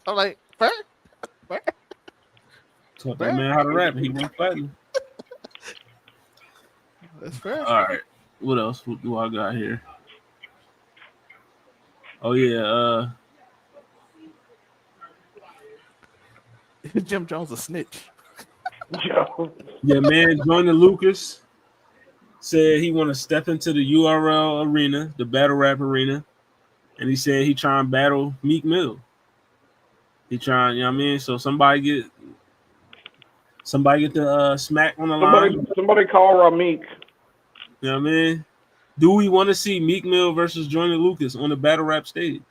I'm like, fair. Taught that man how to rap and he went platinum. That's fair. All right. What else do I got here? Oh yeah, Jim Jones a snitch. Yeah, man, Joyner Lucas said he want to step into the URL arena, the battle rap arena, and he said he trying to battle Meek Mill. He trying, you know what I mean? So somebody get the smack on the line. Somebody call Ramik. You know what I mean? Do we want to see Meek Mill versus Joyner Lucas on the battle rap stage?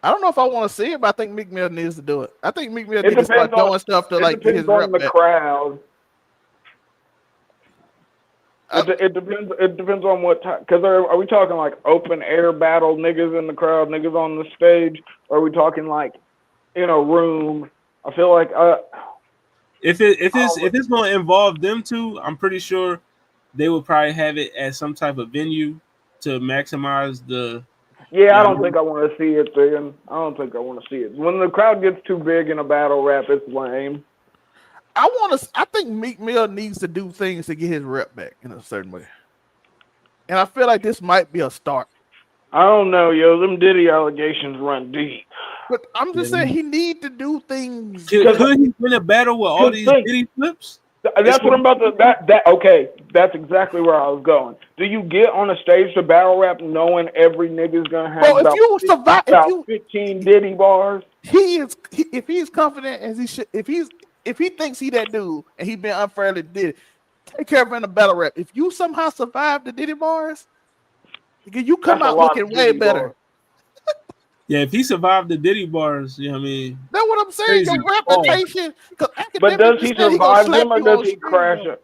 I don't know if I want to see it, but I think Meek Mill needs to do it. I think Meek Mill needs to start doing stuff to like get his rep back. Crowd. It depends. It depends on what time. Because are we talking like open air battle, niggas in the crowd, niggas on the stage, or are we talking like in a room? I feel like if it's going to involve them two, I'm pretty sure they would probably have it at some type of venue to maximize the. Yeah, I don't think I want to see it then. I don't think I want to see it. When the crowd gets too big in a battle rap, it's lame. I think Meek Mill needs to do things to get his rep back in a certain way. And I feel like this might be a start. I don't know, yo. Them Diddy allegations run deep. But I'm just saying he need to do things. Could he win a battle with all these Diddy flips? That's what I'm about to. Okay, that's exactly where I was going. Do you get on a stage to battle rap knowing every nigga's gonna have about 15 Diddy bars? If he's confident as he should, if he thinks he that dude and he been unfairly did it, take care of him in a battle rap. If you somehow survive the Diddy bars, you come out looking way better. Yeah, if he survived the Diddy bars, you know what I mean? That's what I'm saying. Your reputation. But does he survive them or does he crash out?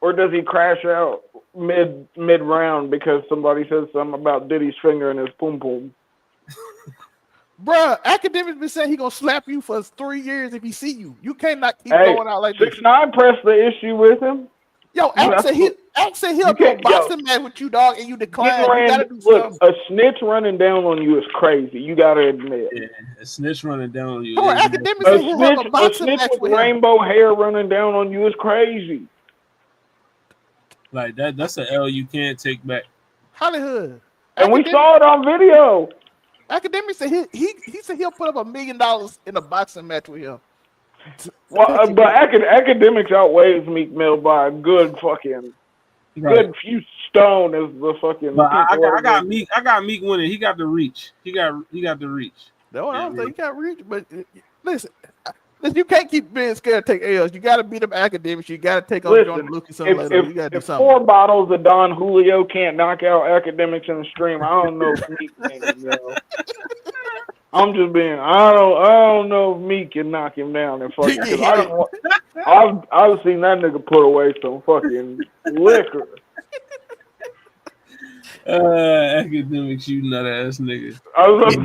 Or does he crash out mid round because somebody says something about Diddy's finger and his pum pum? Bruh, academics been saying he gonna slap you for 3 years if he see you. You cannot keep going out like this. 6ix9ine pressed the issue with him. Yo, Axe said he'll do a boxing match with you, dog, and you decline. You gotta do something. A snitch running down on you is crazy. You gotta admit. Yeah, a snitch running down on you. Academics said he'll have a boxing match with rainbow hair running down on you is crazy. Like that's an L you can't take back. Hollywood. And we saw it on video. Academics said he said he'll put up $1 million in a boxing match with him. Well, but academics outweighs Meek Mill by a good fucking good few stone as the fucking. But I got Meek winning. He got the reach. He got the reach. No, I don't think he got reach. But listen, you can't keep being scared to take L's. You got to beat up academics. You got to take on Jordan Lucas. You got to do something. 4 bottles of Don Julio can't knock out academics in the stream, I don't know if Meek can. I'm just being. I don't know if Meek can knock him down and fucking. I've seen that nigga put away some fucking liquor. Academics, you nut ass nigga. I was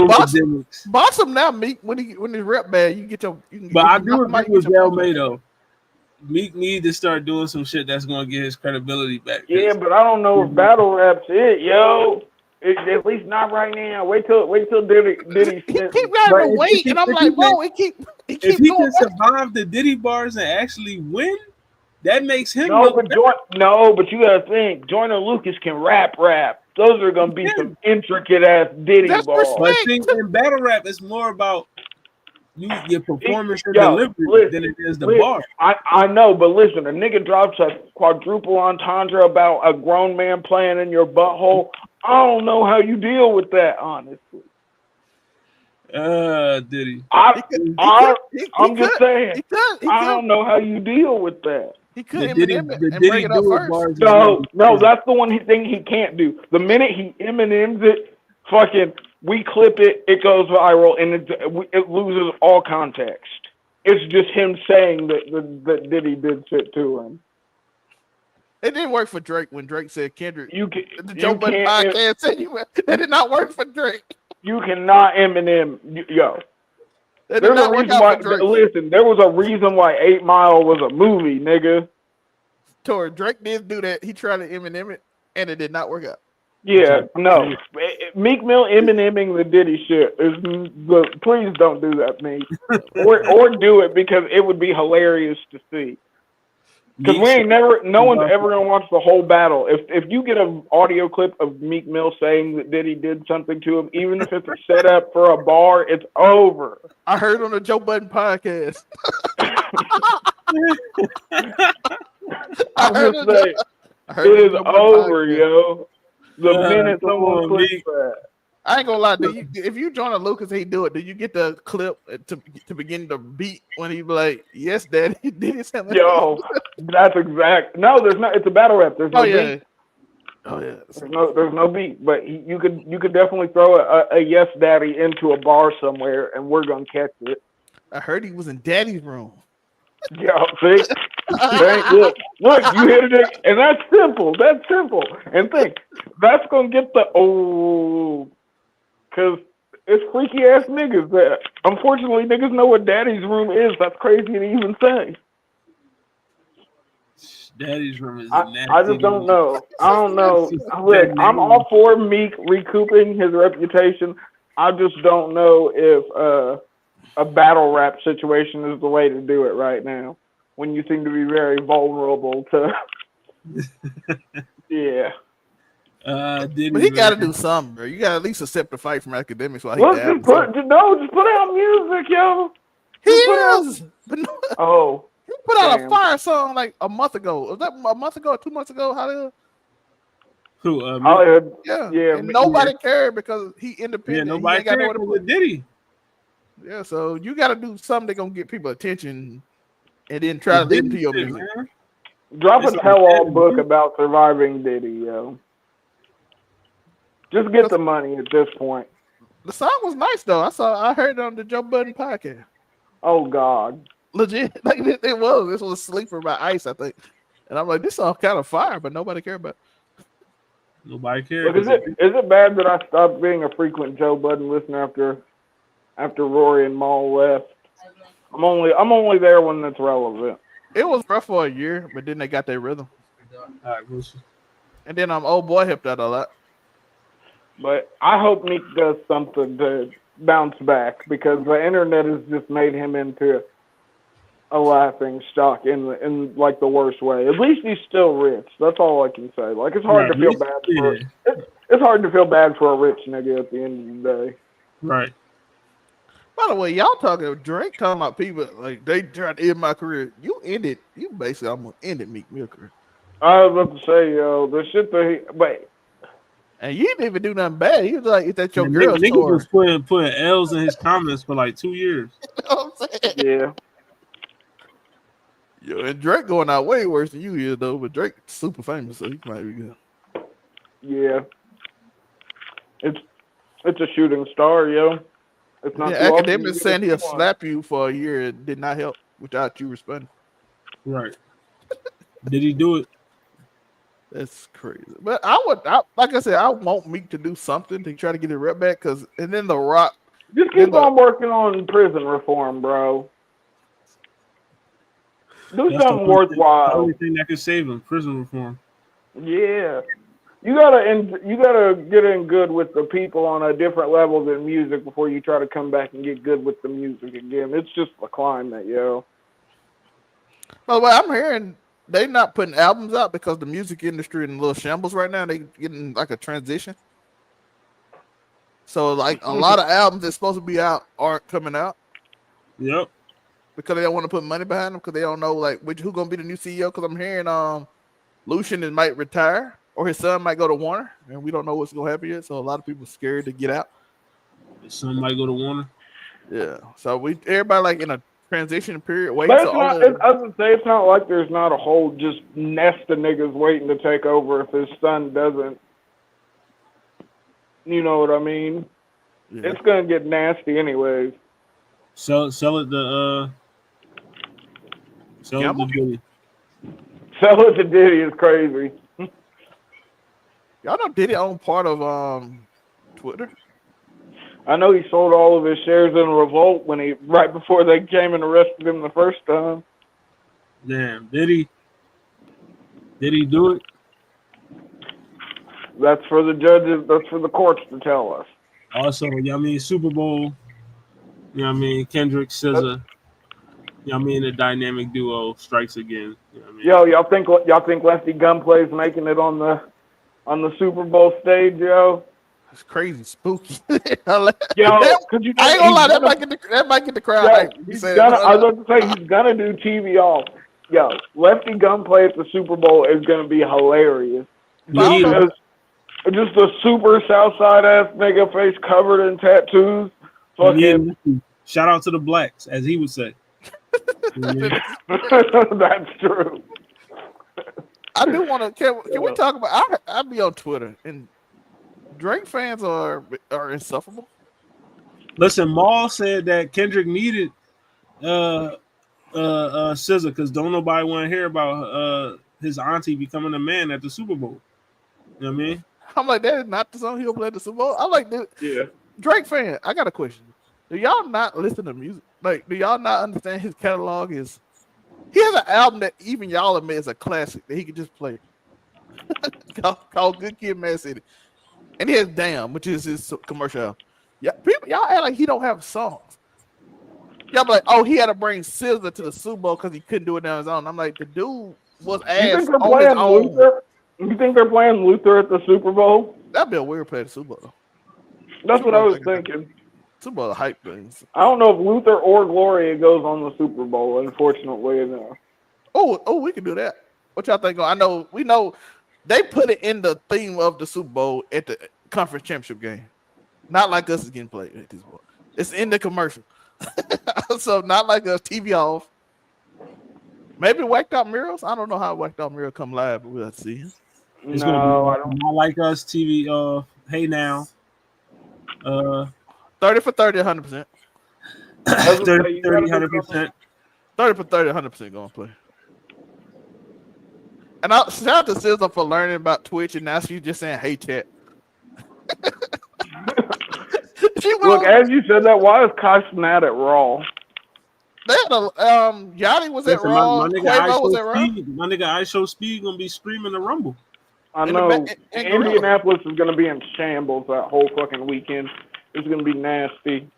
about to say, box him now, Meek. When his rep bad, you get your. But I do agree with Del May though. Meek need to start doing some shit that's gonna get his credibility back. Yeah, but I don't know if battle rap's it, yo. At least not right now. Wait till Diddy. He keep having to wait, and I'm like, bro, if he can survive the Diddy bars and actually win, that makes him. But you gotta think, Joyner Lucas can rap. Those are gonna be some intricate ass Diddy bars. But see, in battle rap, it's more about your performance and delivery than it is the bar. I know, but listen, a nigga drops a quadruple entendre about a grown man playing in your butthole. I don't know how you deal with that, honestly. Diddy. I'm just saying. He I don't know how you deal with that. He could The Eminem Diddy, it and bring it up do first. bars is No, gonna be that's the one thing he can't do. The minute he Eminem's it, fucking, we clip it, it goes viral, and it loses all context. It's just him saying that Diddy did shit to him. It didn't work for Drake when Drake said Kendrick. The Joe You Budden can't. podcast said that did not work for Drake. You cannot Eminem, yo. That did There's a not work reason out why. for Drake. Listen, there was a reason why 8 Mile was a movie, nigga. Toward Drake did do that. He tried to Eminem it, and it did not work out. Yeah, no. Meek Mill Emineming the Diddy shit is. Please don't do that, Meek. or do it because it would be hilarious to see. Because no one's ever gonna watch the whole battle. If you get an audio clip of Meek Mill saying that Diddy did something to him, even if it's a setup for a bar, it's over. I heard on the Joe Budden podcast. I'm just saying, it is over, yo. The minute someone clicks that. I ain't gonna lie, if you join a Lucas, he do it. Do you get the clip to begin the beat when he be like, "Yes, Daddy, did he something?" Yo, that's exact. No, there's not. It's a battle rap. There's no beat. Oh yeah. There's no beat. But you could definitely throw a Yes Daddy into a bar somewhere, and we're gonna catch it. I heard he was in Daddy's room. Yo, see, look, you hit it, and that's simple. That's simple. And think, that's gonna get the because it's freaky ass niggas that unfortunately niggas know what Daddy's room is. That's crazy to even say. Daddy's room is I just don't know. I don't know. Look, I'm all for Meek recouping his reputation. I just don't know if a battle rap situation is the way to do it right now. When you seem to be very vulnerable to yeah. But he got to do something, bro. You got to at least accept the fight from academics while just put out music, yo. He is. But no, he put out a fire song like a month ago. Was that a month ago or 2 months ago? Who? Yeah. And nobody cared because he independent. Yeah, nobody cared with Diddy. Yeah, so you got to do something that's gonna get people attention, and then try to listen to your music. Drop a tell-all book about surviving Diddy, yo. Just get the money at this point. The song was nice though. I heard it on the Joe Budden podcast. Oh God, legit, like it was. This was "Sleeper" by Ice, I think, and I'm like, this song kind of fire, but nobody cared about it. Nobody cared. Is it bad that I stopped being a frequent Joe Budden listener after Rory and Maul left? I'm only there when it's relevant. It was rough for a year, but then they got their rhythm. All right, Wilson. And then old boy helped out a lot. But I hope Meek does something to bounce back because the internet has just made him into a laughing stock in like the worst way. At least he's still rich. That's all I can say. Like it's hard to feel bad it's hard to feel bad for a rich nigga at the end of the day. Right. By the way, y'all Drake talking about people like they tried to end my career. You basically almost ended Meek Mill's career. I was about to say, yo, the shit that and you didn't even do nothing bad. He was like, "Is that your girl?" Nigga was putting L's in his comments for like 2 years. You know what I'm saying? Yeah. Yo, and Drake going out way worse than you is though. But Drake's super famous, so he might be good. Yeah. It's a shooting star, yo. It's not. Academics saying he'll slap you for a year. It did not help without you responding. Right. Did he do it? That's crazy. But like I said, I want Meek to do something to try to get his rep back. And then The Rock. Just keep on working on prison reform, bro. Do something worthwhile. The only thing that can save him, prison reform. Yeah. You gotta get in good with the people on a different level than music before you try to come back and get good with the music again. It's just a climate, yo. Well, I'm hearing they're not putting albums out because the music industry in a little shambles right now. They getting like a transition. So like a lot of albums that's supposed to be out aren't coming out. Yep. Because they don't want to put money behind them because they don't know like who gonna be the new CEO. Because I'm hearing Lucian might retire or his son might go to Warner, and we don't know what's gonna happen yet. So a lot of people scared to get out. His son might go to Warner. Yeah. So everybody like in a transition period. Wait. But So it's not. I would say it's not like there's not a whole just nest of niggas waiting to take over if his son doesn't. You know what I mean? yeah. It's gonna get nasty anyways. Sell it to Diddy. Sell it to Diddy is crazy. Y'all know Diddy own part of Twitter. I know he sold all of his shares in Revolt right before they came and arrested him the first time. Damn, did he do it? That's for the judges. That's for the courts to tell us. Also, Super Bowl. Kendrick SZA. The dynamic duo strikes again. Yo, y'all think Lefty Gunplay's making it on the Super Bowl stage, yo? It's crazy, spooky. Yo, I ain't gonna lie, that might get the crowd. I was about to say he's gonna do TV off. Yo, Lefty Gunplay at the Super Bowl is gonna be hilarious. Just a super Southside ass nigga face covered in tattoos. Fucking shout out to the blacks, as he would say. That's true. I do want to. Can we talk about? I'll be on Twitter, and Drake fans are insufferable. Listen, Maul said that Kendrick needed SZA because don't nobody want to hear about his auntie becoming a man at the Super Bowl. You know what I mean? I'm like, that is not the song he'll play at the Super Bowl. I like that. Yeah. Drake fan, I got a question. Do y'all not listen to music? Like, do y'all not understand his catalog is? He has an album that even y'all admit is a classic that he could just play. called Good Kid, Mad City, and he has Damn, which is his commercial album. Yeah, y'all act like he don't have songs. Y'all be like, oh, he had to bring SZA to the Super Bowl because he couldn't do it on his own. I'm like, the dude was ass on his own. Luther? You think they're playing Luther at the Super Bowl? That'd be a weird play at the Super Bowl. That's what I was thinking. Super Bowl hype things. I don't know if Luther or Gloria goes on the Super Bowl, unfortunately enough. Oh, we can do that. What y'all think? We know they put it in the theme of the Super Bowl at the conference championship game. Not like us is getting played at this point. It's in the commercial. So not like us, TV off. Maybe Whacked Out Murals. I don't know how Whacked Out Mural come live, but we'll see. It's gonna be not like us, TV. Hey now. 30 for 30, 100%. 30, 100%. 30 for 30, 100% gonna play. And shout out to SZA for learning about Twitch, and now she's just saying, "Hey, chat." Look, as you said that, why is Kai mad at Raw? Yachty was at Raw. Quavo was at Raw. My nigga, I Show Speed gonna be screaming the Rumble. I know. Indianapolis is gonna be in shambles that whole fucking weekend. It's gonna be nasty.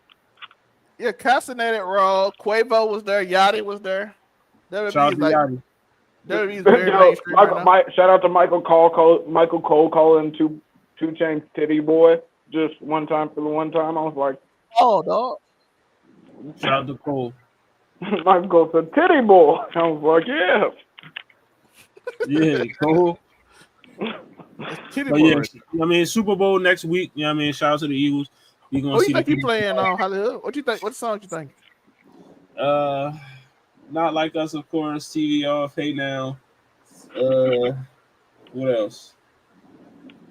Yeah, Castanet at Raw. Quavo was there. Yachty was there. Shout out to Yachty. WWE's very mainstream right now. Shout out to Michael Cole calling Two Chainz titty boy just one time for the one time. I was like, oh, dog. Shout out to Cole. Michael Cole said titty boy. I was like, yeah. Yeah, Cole. But yeah, Super Bowl next week. You know what I mean? Shout out to the Eagles. You think you playing Hollywood? What you think? What song you think? Not Like Us, of course. TV off. Hey now. What else?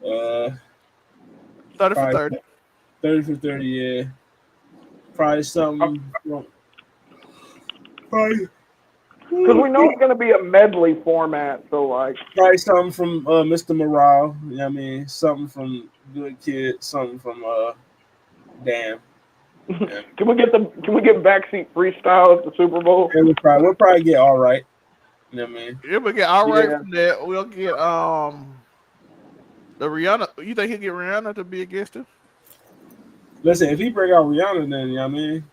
30 for 30. 30 for 30, yeah. Probably something. Probably. Because we know it's going to be a medley format, so like. Probably something from Mr. Morale. You know what I mean? Something from Good Kid. Something from Damn. Yeah. Can we get backseat freestyle at the Super Bowl? Yeah, we'll probably get All Right. You know what I mean? Yeah, we'll get All Right from that. We'll get the Rihanna. You think he'll get Rihanna to be a guest too? Listen, if he bring out Rihanna, then you know what I mean?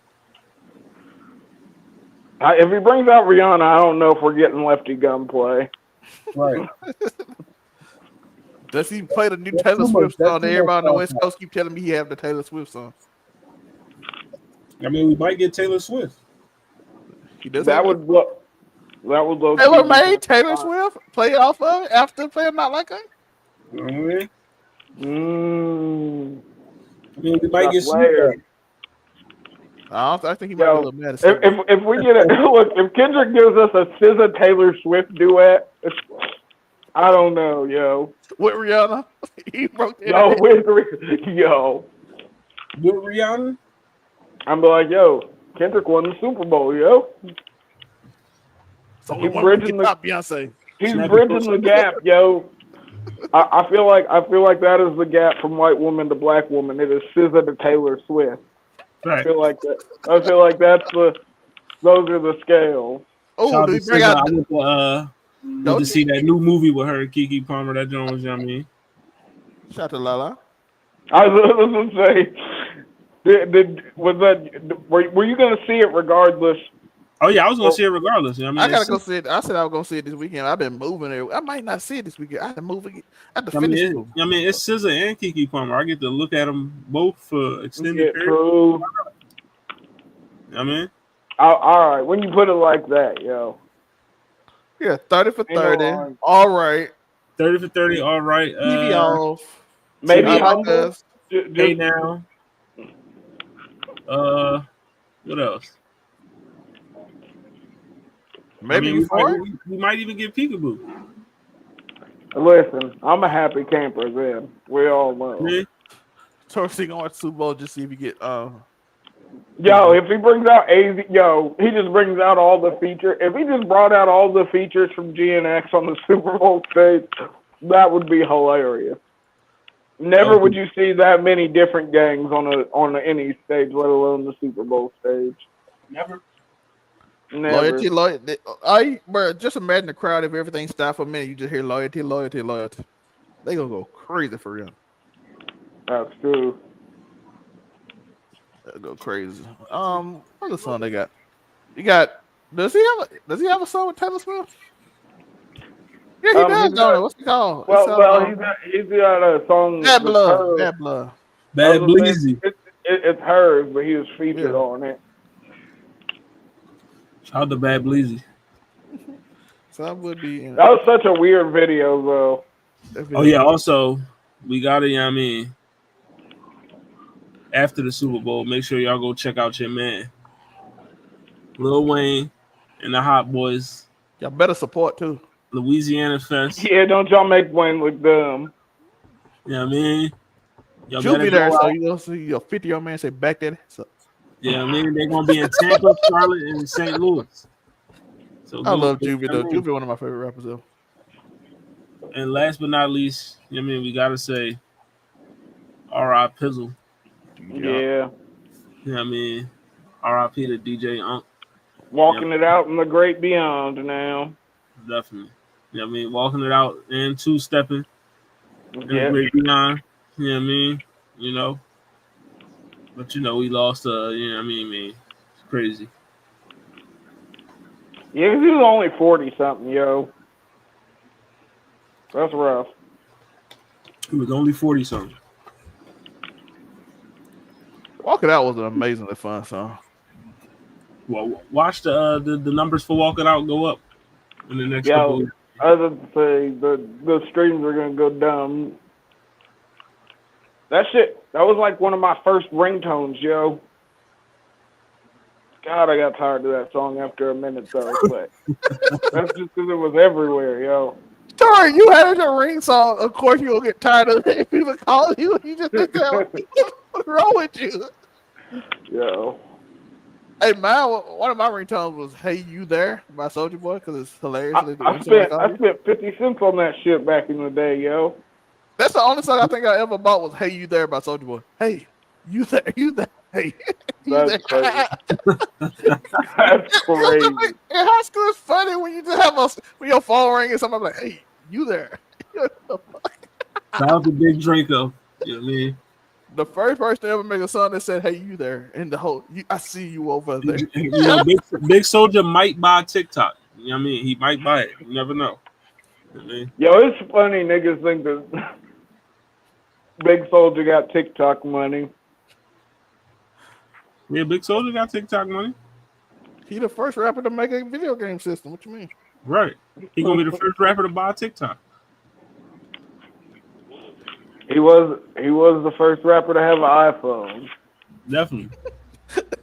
If he brings out Rihanna, I don't know if we're getting Lefty Gunplay. Right. Does he play the new Taylor Swift song? Everybody on the West Coast keep telling me he have the Taylor Swift song. I mean, we might get Taylor Swift. That would look. Taylor made Taylor Swift play off of it after playing Not Like Us. You know what I mean? I mean, we might Tough get sued. layer. I think he might be a Yo, little mad at Super Bowl. if we get it, look, if Kendrick gives us a SZA Taylor Swift duet, I don't know, yo. With Rihanna, he broke the Yo, internet. yo. With Rihanna? I'm like, yo, Kendrick won the Super Bowl, yo. So He's one we bridging can the top Beyonce. he's Snap bridging your the gap, yo. I feel like that is the gap from white woman to black woman. It is SZA to Taylor Swift. Right. I feel like that's those are the scales. Oh, Shout out do to we bring SZA. out? I went to see that new movie with her, Keke Palmer, that Jones, you know what I mean? Shout out to Lala. I was going to say, were you going to see it regardless? Oh, yeah, I was going to see it regardless. You know what I mean? I gotta go see it. I said I was gonna see it this weekend. I've been moving it. I might not see it this weekend. I had to move it. I had to finish it. I mean, it's SZA and Keke Palmer. I get to look at them both for extended Yeah, period. true. You know what I mean? All right, when you put it like that, yo. Yeah, 30 for Ain't 30. no All right. 30 for 30, all right. TV off. Maybe I like humble. us. Hey now. What else? Maybe we might even get Peekaboo. Listen, I'm a happy camper. Then we all know. Yeah. Torsi gonna watch Super Bowl just see if you get Yo, if he brings out he just brings out all the features. If he just brought out all the features from GNX on the Super Bowl stage, that would be hilarious. Never would you see that many different gangs on any stage, let alone the Super Bowl stage. Never. loyalty. Bro, just imagine the crowd if everything stopped for a minute. You just hear loyalty. They gonna go crazy for real. That's true. They'll go crazy. What other song they got? You got does he have a song with Taylor Swift? Yeah, he does, don't it? What's it called? Well, he's got a song. Bad Blood. Bad Bleezy. It's hers, but he was featured on it. Shout out to Bad Bleezy. So that would be. That was such a weird video, though. Oh yeah. Also, we got to. I mean, after the Super Bowl, make sure y'all go check out your man, Lil Wayne, and the Hot Boys. Y'all better support too. Louisiana Fest. Yeah, don't y'all make Wayne look dumb. You know what I mean? Y'all She'll be there, so you know, see your 50-year-old man say back that. So. Yeah, I mean they're gonna be in Tampa, Charlotte, and St. Louis. So I love Juvie though. Juvie one of my favorite rappers though. And last but not least, you know what I mean, we gotta say R.I. Pizzle. Yeah. You know what I mean? R.I.P. to DJ Unk. Walking it out in the great beyond now. Definitely. You know what I mean? Walking it out and two-stepping in the great beyond. You know what I mean? You know. But you know, we lost you know what I mean, man. It's crazy. Yeah, he was only 40-something, yo. That's rough. He was only 40-something. Walk It Out was an amazingly fun song. Well, watch the numbers for Walk It Out go up in the next couple of years. I was going to say, the streams are going to go down. That was like one of my first ringtones, yo. God, I got tired of that song after a minute, though. But that's just because it was everywhere, yo. Sorry, you had your ring song. Of course, you'll get tired of it. People call you. You just what's wrong with you? Yo. Hey, one of my ringtones was "Hey You There" by Soulja Boy because it's hilarious. I spent 50 cents on that shit back in the day, yo. That's the only song I think I ever bought was "Hey You There" by Soulja Boy. Hey, you there? Hey, that's crazy. That's crazy. In high school, it's funny when you just have when your phone ring and somebody like, "Hey, you there?" Shout out to Big Draco. You know what I mean? The first person to ever make a song that said, "Hey, you there?" and the whole, I see you over there. You know, Big Soulja might buy TikTok. You know what I mean? He might buy it. You never know. You know what I mean? Yo, it's funny niggas think that Big Soulja got TikTok money. Yeah, Big Soulja got TikTok money. He the first rapper to make a video game system. What you mean? Right. He gonna be the first rapper to buy TikTok. He was the first rapper to have an iPhone. Definitely.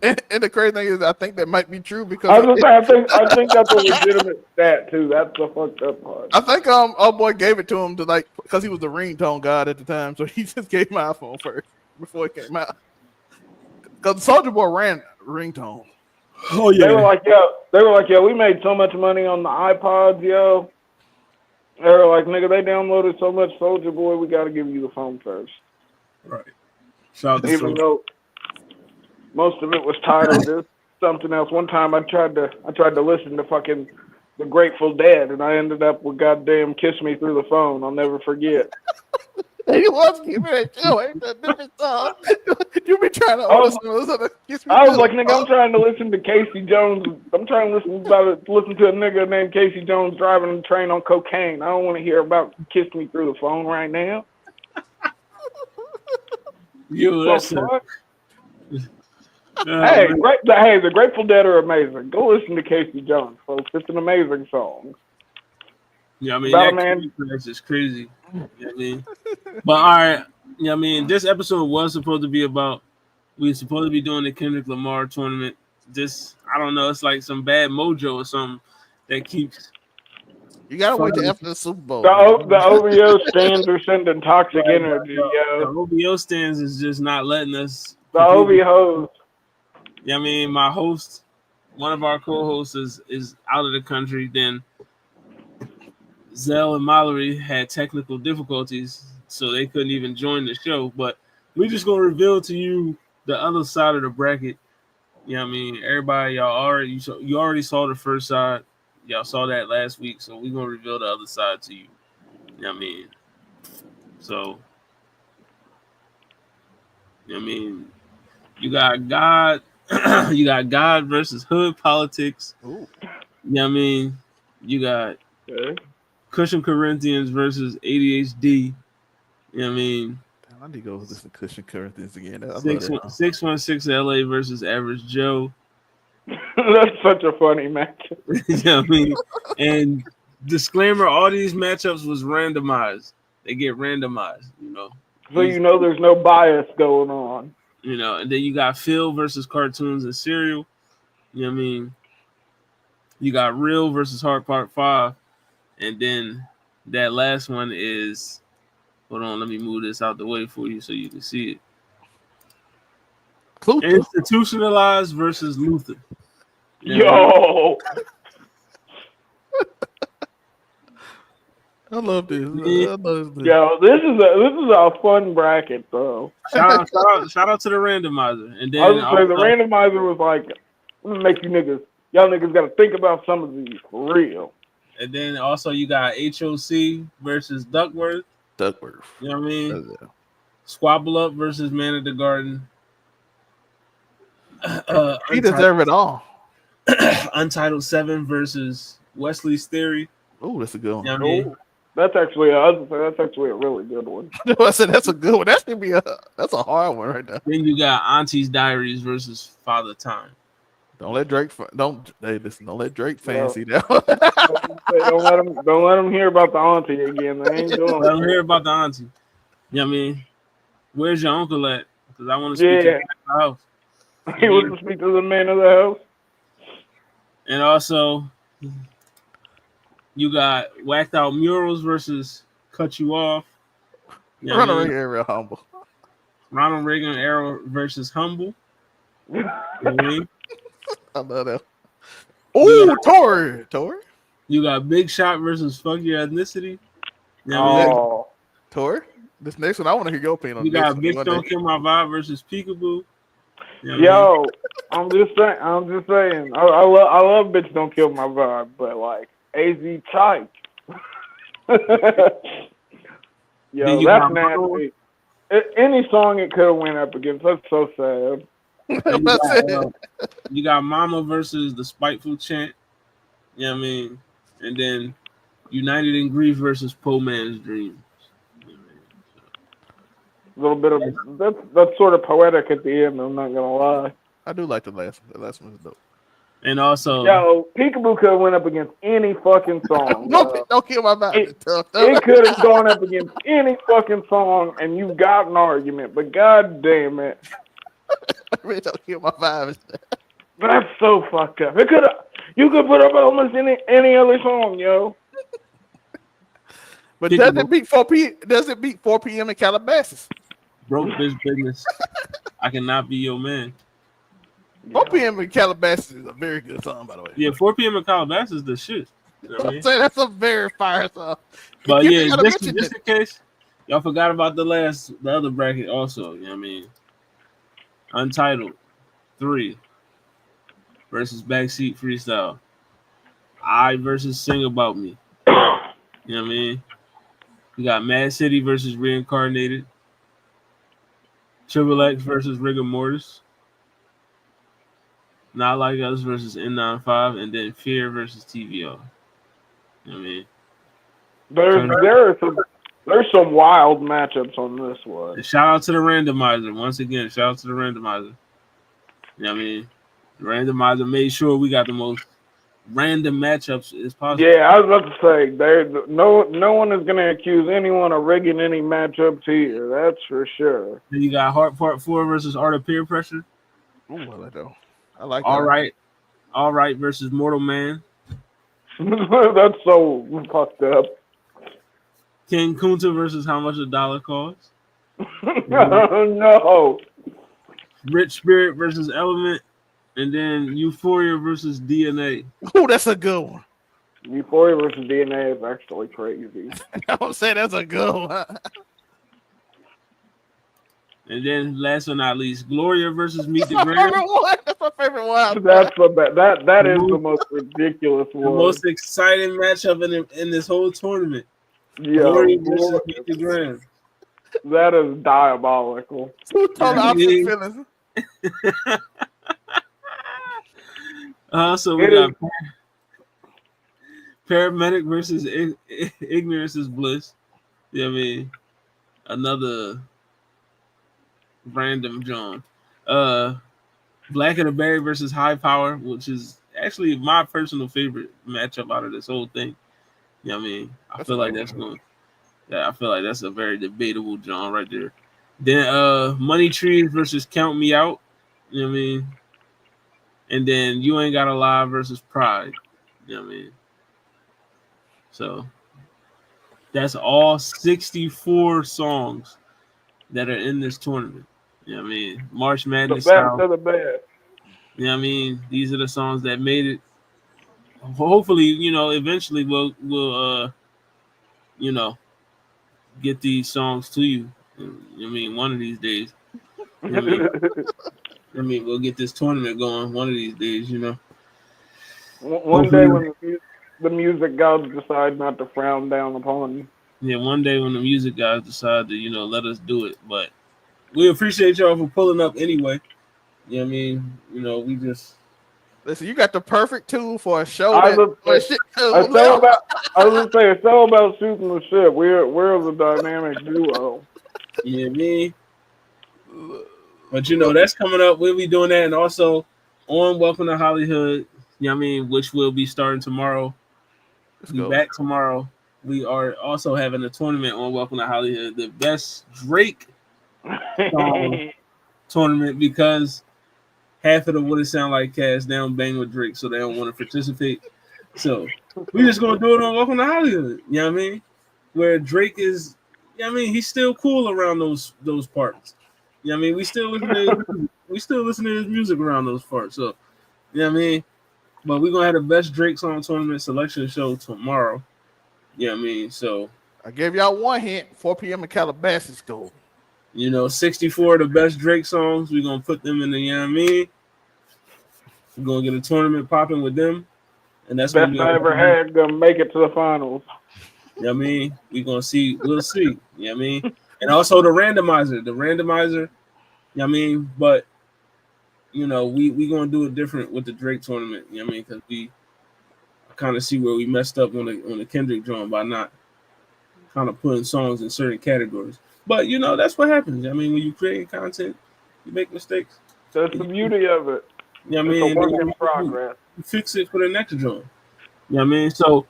And the crazy thing is, I think that might be true because I was gonna say, I think that's a legitimate stat too. That's the fucked up part. I think our boy gave it to him to like because he was the ringtone god at the time, so he just gave my iPhone first before it came out. Because Soldier Boy ran ringtone. Oh yeah. They were like, yo, we made so much money on the iPods, yo. They were like, nigga, they downloaded so much Soldier Boy, we got to give you the phone first. Right. Shout out to Even though most of it was titled just something else. One time I tried to listen to fucking The Grateful Dead, and I ended up with goddamn Kiss Me Through the Phone. I'll never forget. He was giving it to ain't that different song. You be trying to order some of those other Kiss Me I was Through like, the nigga, Phone. I'm trying to listen to Casey Jones. I'm trying to listen to a nigga named Casey Jones driving a train on cocaine. I don't want to hear about Kiss Me Through the Phone right now. you. That's Hey, the Grateful Dead are amazing. Go listen to Casey Jones, folks. It's an amazing song. Yeah, I mean About a that man. is crazy. You know what I mean? But all right, yeah, I mean this episode was supposed to be about we were supposed to be doing the Kendrick Lamar tournament. This I don't know, it's like some bad mojo or something that keeps You gotta wait till after the Super Bowl. The man. OVO stands are sending toxic Right, energy, the yo. OBO stands is just not letting us The completely- OVOs. Yeah, I mean my host, one of our co-hosts is out of the country. Then Zell and Mallory had technical difficulties, so they couldn't even join the show. But we're just gonna reveal to you the other side of the bracket. You know what I mean? Everybody, you already saw the first side. Y'all saw that last week, so we're gonna reveal the other side to you. You know what I mean? So, you know what I mean? You got God, you got God versus hood politics. Ooh. You know what I mean? You got Okay. Cushion Corinthians versus ADHD. You know what I mean? Damn, I need to go listen to Cushion Corinthians again. I love 616 LA versus Average Joe. That's such a funny match. You know what I mean? And disclaimer, all these matchups was randomized. They get randomized, you know. So you know there's no bias going on. You know, and then you got Phil versus cartoons and cereal. You know what I mean? You got Real versus Hard Part 5. And then that last one is hold on, let me move this out the way for you so you can see it. Clutha. Institutionalized versus Luther. You know Yo. I love this. Yeah. I love this. Yo, this is a fun bracket, though. Shout out to the randomizer. And then I was gonna say the randomizer was like, I'm gonna make y'all niggas gotta think about some of these for real. And then also you got HOC versus Duckworth. Duckworth. You know what I mean? Squabble Up versus Man of the Garden. He deserves it all. Untitled 7 versus Wesley's Theory. Oh, that's a good one. You know what I mean? That's actually a really good one. I said that's a good one. That's gonna be that's a hard one right there. Then you got Auntie's Diaries versus Father Time. Don't let Drake don't let Drake fancy that. Don't let them hear about the auntie again. They ain't doing Let them hear about the auntie. You know what I mean? Where's your uncle at? Because I want to speak to the house. He wants to speak to the man of the house. And also, you got Whacked Out Murals versus Cut You Off. You know Ronald Reagan real humble. Ronald Reagan era versus Humble. You know what I mean? I love that. Oh, Tori. You got Big Shot versus Fuck Your Ethnicity. You know what I mean? Tori. This next one, I want to hear your opinion on. You got this Bitch Don't Kill My Vibe versus Peekaboo. You know Yo, I'm just saying. I love Bitch Don't Kill My Vibe, but like AZ Type. Yo, that's nasty. Any song it could have went up against. That's so sad. You got Mama versus the Spiteful Chant. You know what I mean? And then United in Grief versus Poe Man's Dream. A little bit of that's sort of poetic at the end. I'm not gonna lie. I do like the last one. The last one is dope. And also, Yo, Peekaboo could have went up against any fucking song. Don't kill my vibe. It could have gone up against any fucking song, and you got an argument. But god damn it, Don't kill my vibe. that's so fucked up. It could have. You could put up almost any other song, yo. But does it beat 4 p.m.? Does it beat 4 p.m. in Calabasas? broke bitch business. I cannot be your man. 4 p.m. in Calabasas is a very good song, by the way. Yeah, 4 p.m. in Calabasas is the shit. You know what I mean? I'm saying that's a very fire song. But yeah, just in case y'all forgot about the other bracket also. You know what I mean? Untitled 3 versus Backseat Freestyle. I versus Sing About Me. You know what I mean? We got Mad City versus Reincarnated. Triple X versus Rigor Mortis. Not Like Us versus N95. And then Fear versus TVO. You know what I mean? There's some wild matchups on this one. And shout out to the randomizer. Once again, shout out to the randomizer. You know what I mean? The randomizer made sure we got the most random matchups as possible. Yeah, I was about to say, no one is going to accuse anyone of rigging any matchups here. That's for sure. Then you got Heart Part 4 versus Art of Peer Pressure. Ooh, I like All that. All Right versus Mortal Man. That's so fucked up. King Kunta versus How Much a Dollar Costs. No. Rich Spirit versus Element. And then Euphoria versus DNA. Oh, that's a good one. Euphoria versus DNA is actually crazy. I'm saying that's a good one. And then last but not least, Gloria versus Meet the That's Grand. That's my favorite one. That is the most ridiculous one. The most exciting matchup in this whole tournament. Yeah, Gloria versus Meet the Grand. That is diabolical. Two total opposite feelings. So we got Paramedic versus Ignorance is Bliss. You know what I mean? Another random John. Black and the Berry versus High Power, which is actually my personal favorite matchup out of this whole thing. You know what I mean? I feel like that's a very debatable John right there. Then Money Trees versus Count Me Out. You know what I mean? And then You Ain't Gotta Lie versus Pride. You know what I mean? So that's all 64 songs that are in this tournament. You know what I mean? March Madness style. The best. You know what I mean? These are the songs that made it. Hopefully, eventually we'll get these songs to you. I mean, one of these days. You know what I mean, we'll get this tournament going one of these days, One day when the music gods decide not to frown down upon you. Yeah, one day when the music guys decide to, let us do it. But we appreciate y'all for pulling up anyway. You know what I mean? We just... Listen, you got the perfect tool for a show. I was going to say, it's all about shooting the shit. We're the dynamic duo. Yeah, me. But that's coming up. We'll be doing that, and also on Welcome to Hollywood. You know what I mean? Which will be starting tomorrow. We'll be back tomorrow. We are also having a tournament on Welcome to Hollywood, the best Drake song tournament, because half of the What It Sound Like cast down bang with Drake, so they don't want to participate. So we're just gonna do it on Welcome to Hollywood. You know what I mean? Where Drake is, he's still cool around those parts. You know what I mean? We still listen to his music around those parts. So, you know what I mean? But we're gonna have the best Drake song tournament selection show tomorrow. You know what I mean? So I gave y'all one hint. 4 p.m. in Calabasas go. 64 of the best Drake songs. We're gonna put them in the, you know what I mean? We're gonna get a tournament popping with them. And that's best I ever had gonna make it to the finals. You know what I mean? We'll see. You know what I mean? And also the randomizer. You know what I mean? But we gonna do it different with the Drake tournament, you know what I mean? Because we kind of see where we messed up on the Kendrick drum by not kind of putting songs in certain categories. But that's what happens. I mean, when you create content, you make mistakes. That's the beauty of it. You know what I It's a mean? work And in then progress. you fix it for the next joint. You know what I mean? So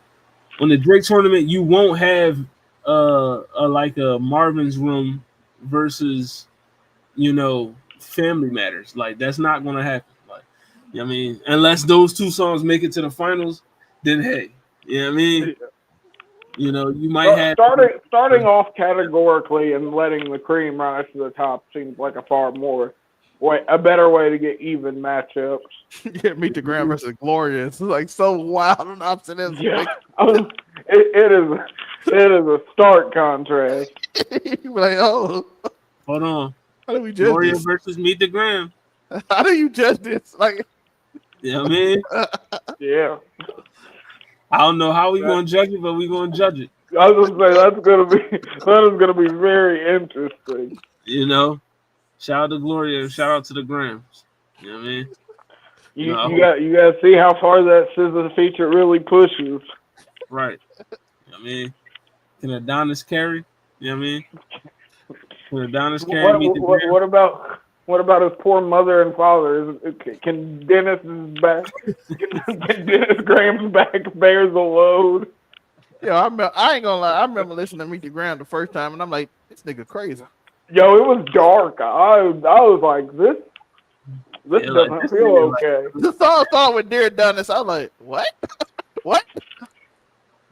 on the Drake tournament, you won't have like a Marvin's Room versus Family Matters. Like that's not gonna happen. Like you know what I mean, unless those two songs make it to the finals, then hey, you know what I mean? You might have Starting off categorically and letting the cream rise to the top seems like a better way to get even matchups. Yeah, Meet the Grand versus Gloria. It's like so wild and opposite ends. Yeah, it is a stark contrast. You be like, oh, hold on. how do we judge Gloria this? versus Meet the Gram. How do you judge this? Like, You know what I mean? Yeah. I don't know how we gonna judge it, but we gonna judge it. I was gonna say that is gonna be very interesting. Shout out to Gloria, shout out to the Grams. You know what I mean? You gotta see how far that SZA feature really pushes. Right. You know what I mean? Can Adonis carry? You know what I mean? Can Adonis carry Meet the Gram? What about his poor mother and father? Can Dennis Graham's back bear the load? yeah, I ain't gonna lie. I remember listening to Meet the Ground the first time, and I'm like, this nigga crazy. Yo, it was dark. I was like, this doesn't feel okay. The song started with Dear Adonis. I was like, what? What?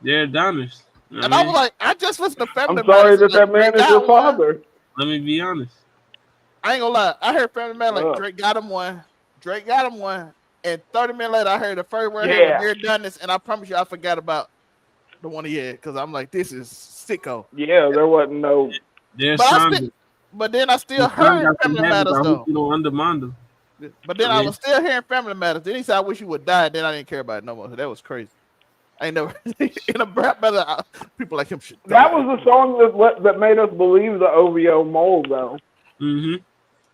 Dear Adonis. You know And I I mean? was like, I just listened to Family I'm sorry Matters. that man is your father. Let me be honest. I ain't gonna lie. I heard Family Matters like Drake got him one. And 30 minutes later, I heard the first word here with Dear Adonis, and I promise you, I forgot about the one he had because I'm like, this is sicko. Yeah, there wasn't no. But then I still heard Family Matters though. Undermando. But then I was still hearing Family Matters. Then he said, I wish you would die. Then I didn't care about it no more. That was crazy. I ain't never in a rap battle. People like him should. That was the song that made us believe the OVO mold though. Mm-hmm.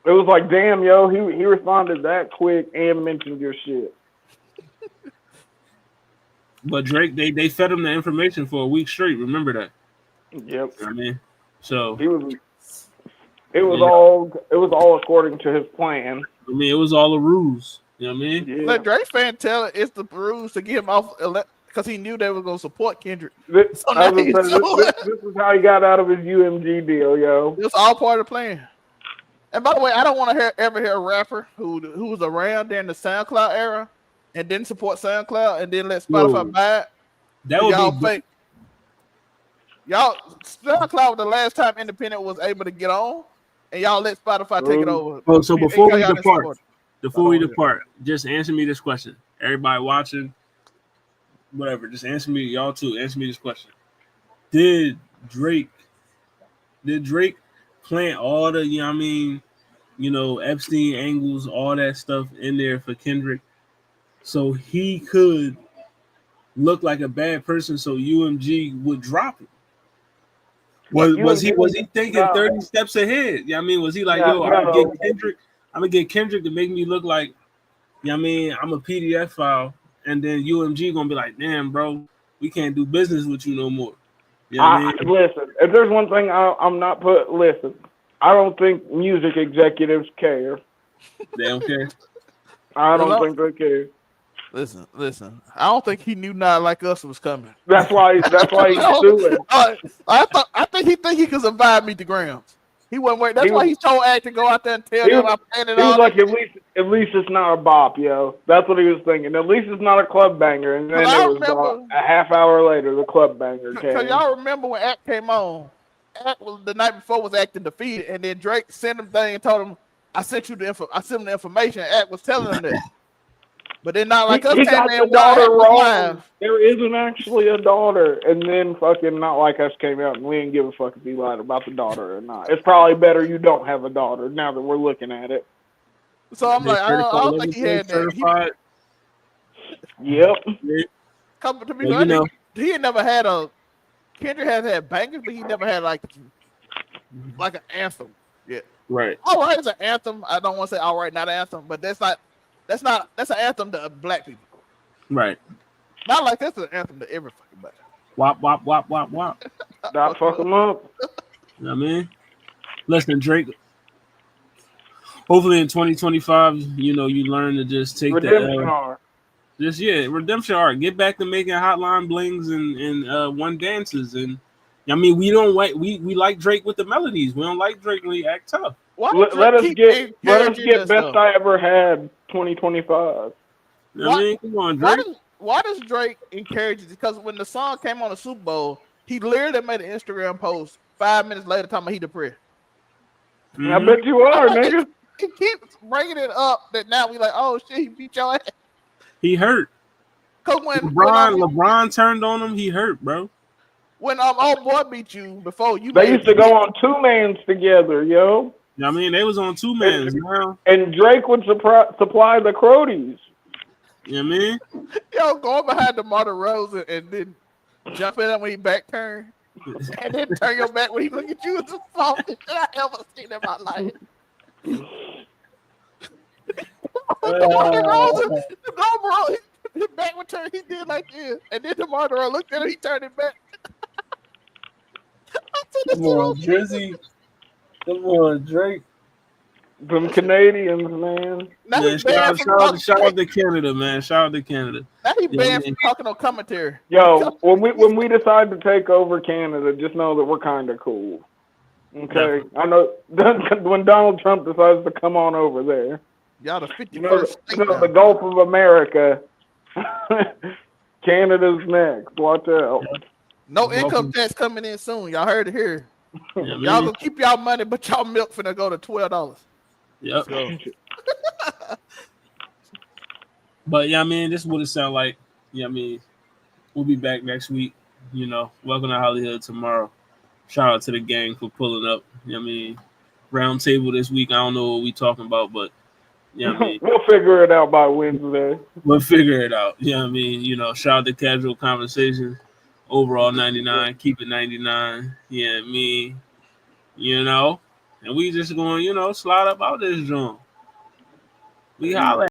It was like, damn, yo, he responded that quick and mentioned your shit. But Drake, they fed him the information for a week straight. Remember that? Yep. You know what I mean, so it was all according to his plan. I mean, it was all a ruse. You know what I mean? Yeah. Let Drake fan tell it it's the ruse to get him off because he knew they were gonna support Kendrick. This is how he got out of his UMG deal, yo. It's all part of the plan. And by the way, I don't want to ever hear a rapper who was around during the SoundCloud era and didn't support SoundCloud and then let Spotify buy it. That would y'all be fake. Y'all, SoundCloud was the last time independent was able to get on, and y'all let Spotify take it over. Oh, so before we depart, just answer me this question. Everybody watching, whatever, just answer me. Y'all too, answer me this question. Did Drake plant all the, Epstein angles, all that stuff in there for Kendrick so he could look like a bad person so UMG would drop it? Was he thinking 30 steps ahead? Yeah, was he like, I'm gonna get Kendrick to make me look like, I'm a PDF file, and then UMG gonna be like, damn, bro, we can't do business with you no more. Listen, if there's one thing listen, I don't think music executives care. They don't care. I don't think they care. Listen. I don't think he knew Not Like Us was coming. That's why he's suing. I think he could survive Meet the Grams. He wasn't waiting. That's why he told Act to go out there and tell them I planted all. He was like, at least it's not a bop, yo. That's what he was thinking. At least it's not a club banger. And then a half hour later, the club banger came. So y'all remember when Act came on? Act was the night before was acting defeated, and then Drake sent him thing and told him, I sent him the information. Act was telling him that. But then Not Like Us he came got in the daughter wrong. There isn't actually a daughter. And then fucking Not Like Us came out, and we didn't give a fuck if he lied about the daughter or not. It's probably better you don't have a daughter now that we're looking at it. So I'm like, I don't think he had that. Yep. To be honest, he had never had Kendrick has had bangers, but he never had like an anthem. Yeah. Right. All right, it's an anthem. I don't want to say all right, not an anthem, but that's an anthem to black people. Right. Not like that's an anthem to every fucking black. Wop, wop, wop, wop, wop. Not fuck them up. You know what I mean? Listen, Drake. hopefully in 2025, you know, you learn to just take Redemption the L. arc. Just redemption arc. Get back to making hotline blings and one dances. And I mean, we don't like we like Drake with the melodies. We don't like Drake when he act tough. Why Let us keep get encouraging us, best though? I ever had 2025. I mean, come on, Drake. Why does Drake encourage it? Because when the song came on the Super Bowl, he literally made an Instagram post 5 minutes later talking about he depressed. I bet you are, nigga. He keeps bringing it up that now we like, oh shit, he beat your ass. He hurt. Cause when LeBron turned on him, he hurt, bro. When old boy beat you before you, They used to go on 2-mans together, yo. I mean, they was on 2-mans now. And Drake would supply the Crodies. You know what I mean? Yo, going behind DeMar DeRozan and then jumping up when he back turn. And then turn your back when he look at you. It's the softest shit I ever seen in my life. DeMar DeRozan, his back would turn, he did like this. And then DeMar DeRozan looked at him, he turned it back. Come on, Drizzy. Come on, Drake. Them Canadians, man. Now Yeah, shout out to Canada, man. Shout out to Canada. Now he banned from talking on commentary. Yo, when we decide to take over Canada, just know that we're kind of cool. Okay, I know when Donald Trump decides to come on over there. Y'all the 51st state the Gulf of America. Canada's next. Watch out. No income tax coming in soon. Y'all heard it here. Yeah, y'all gonna keep y'all money, but y'all milk finna go to $12. Yep. But yeah, I mean, this is what it sound like. Yeah, I mean, we'll be back next week. You know, welcome to Hollywood tomorrow. Shout out to the gang for pulling up. Yeah, I mean, round table this week. I don't know what we talking about, but yeah, I mean, we'll figure it out by Wednesday. We'll figure it out. Yeah, I mean, you know, shout out to Casual Conversation. Overall 99, keep it 99. Yeah, I mean, you know, and we just going, you know, slide up out this joint. We holla.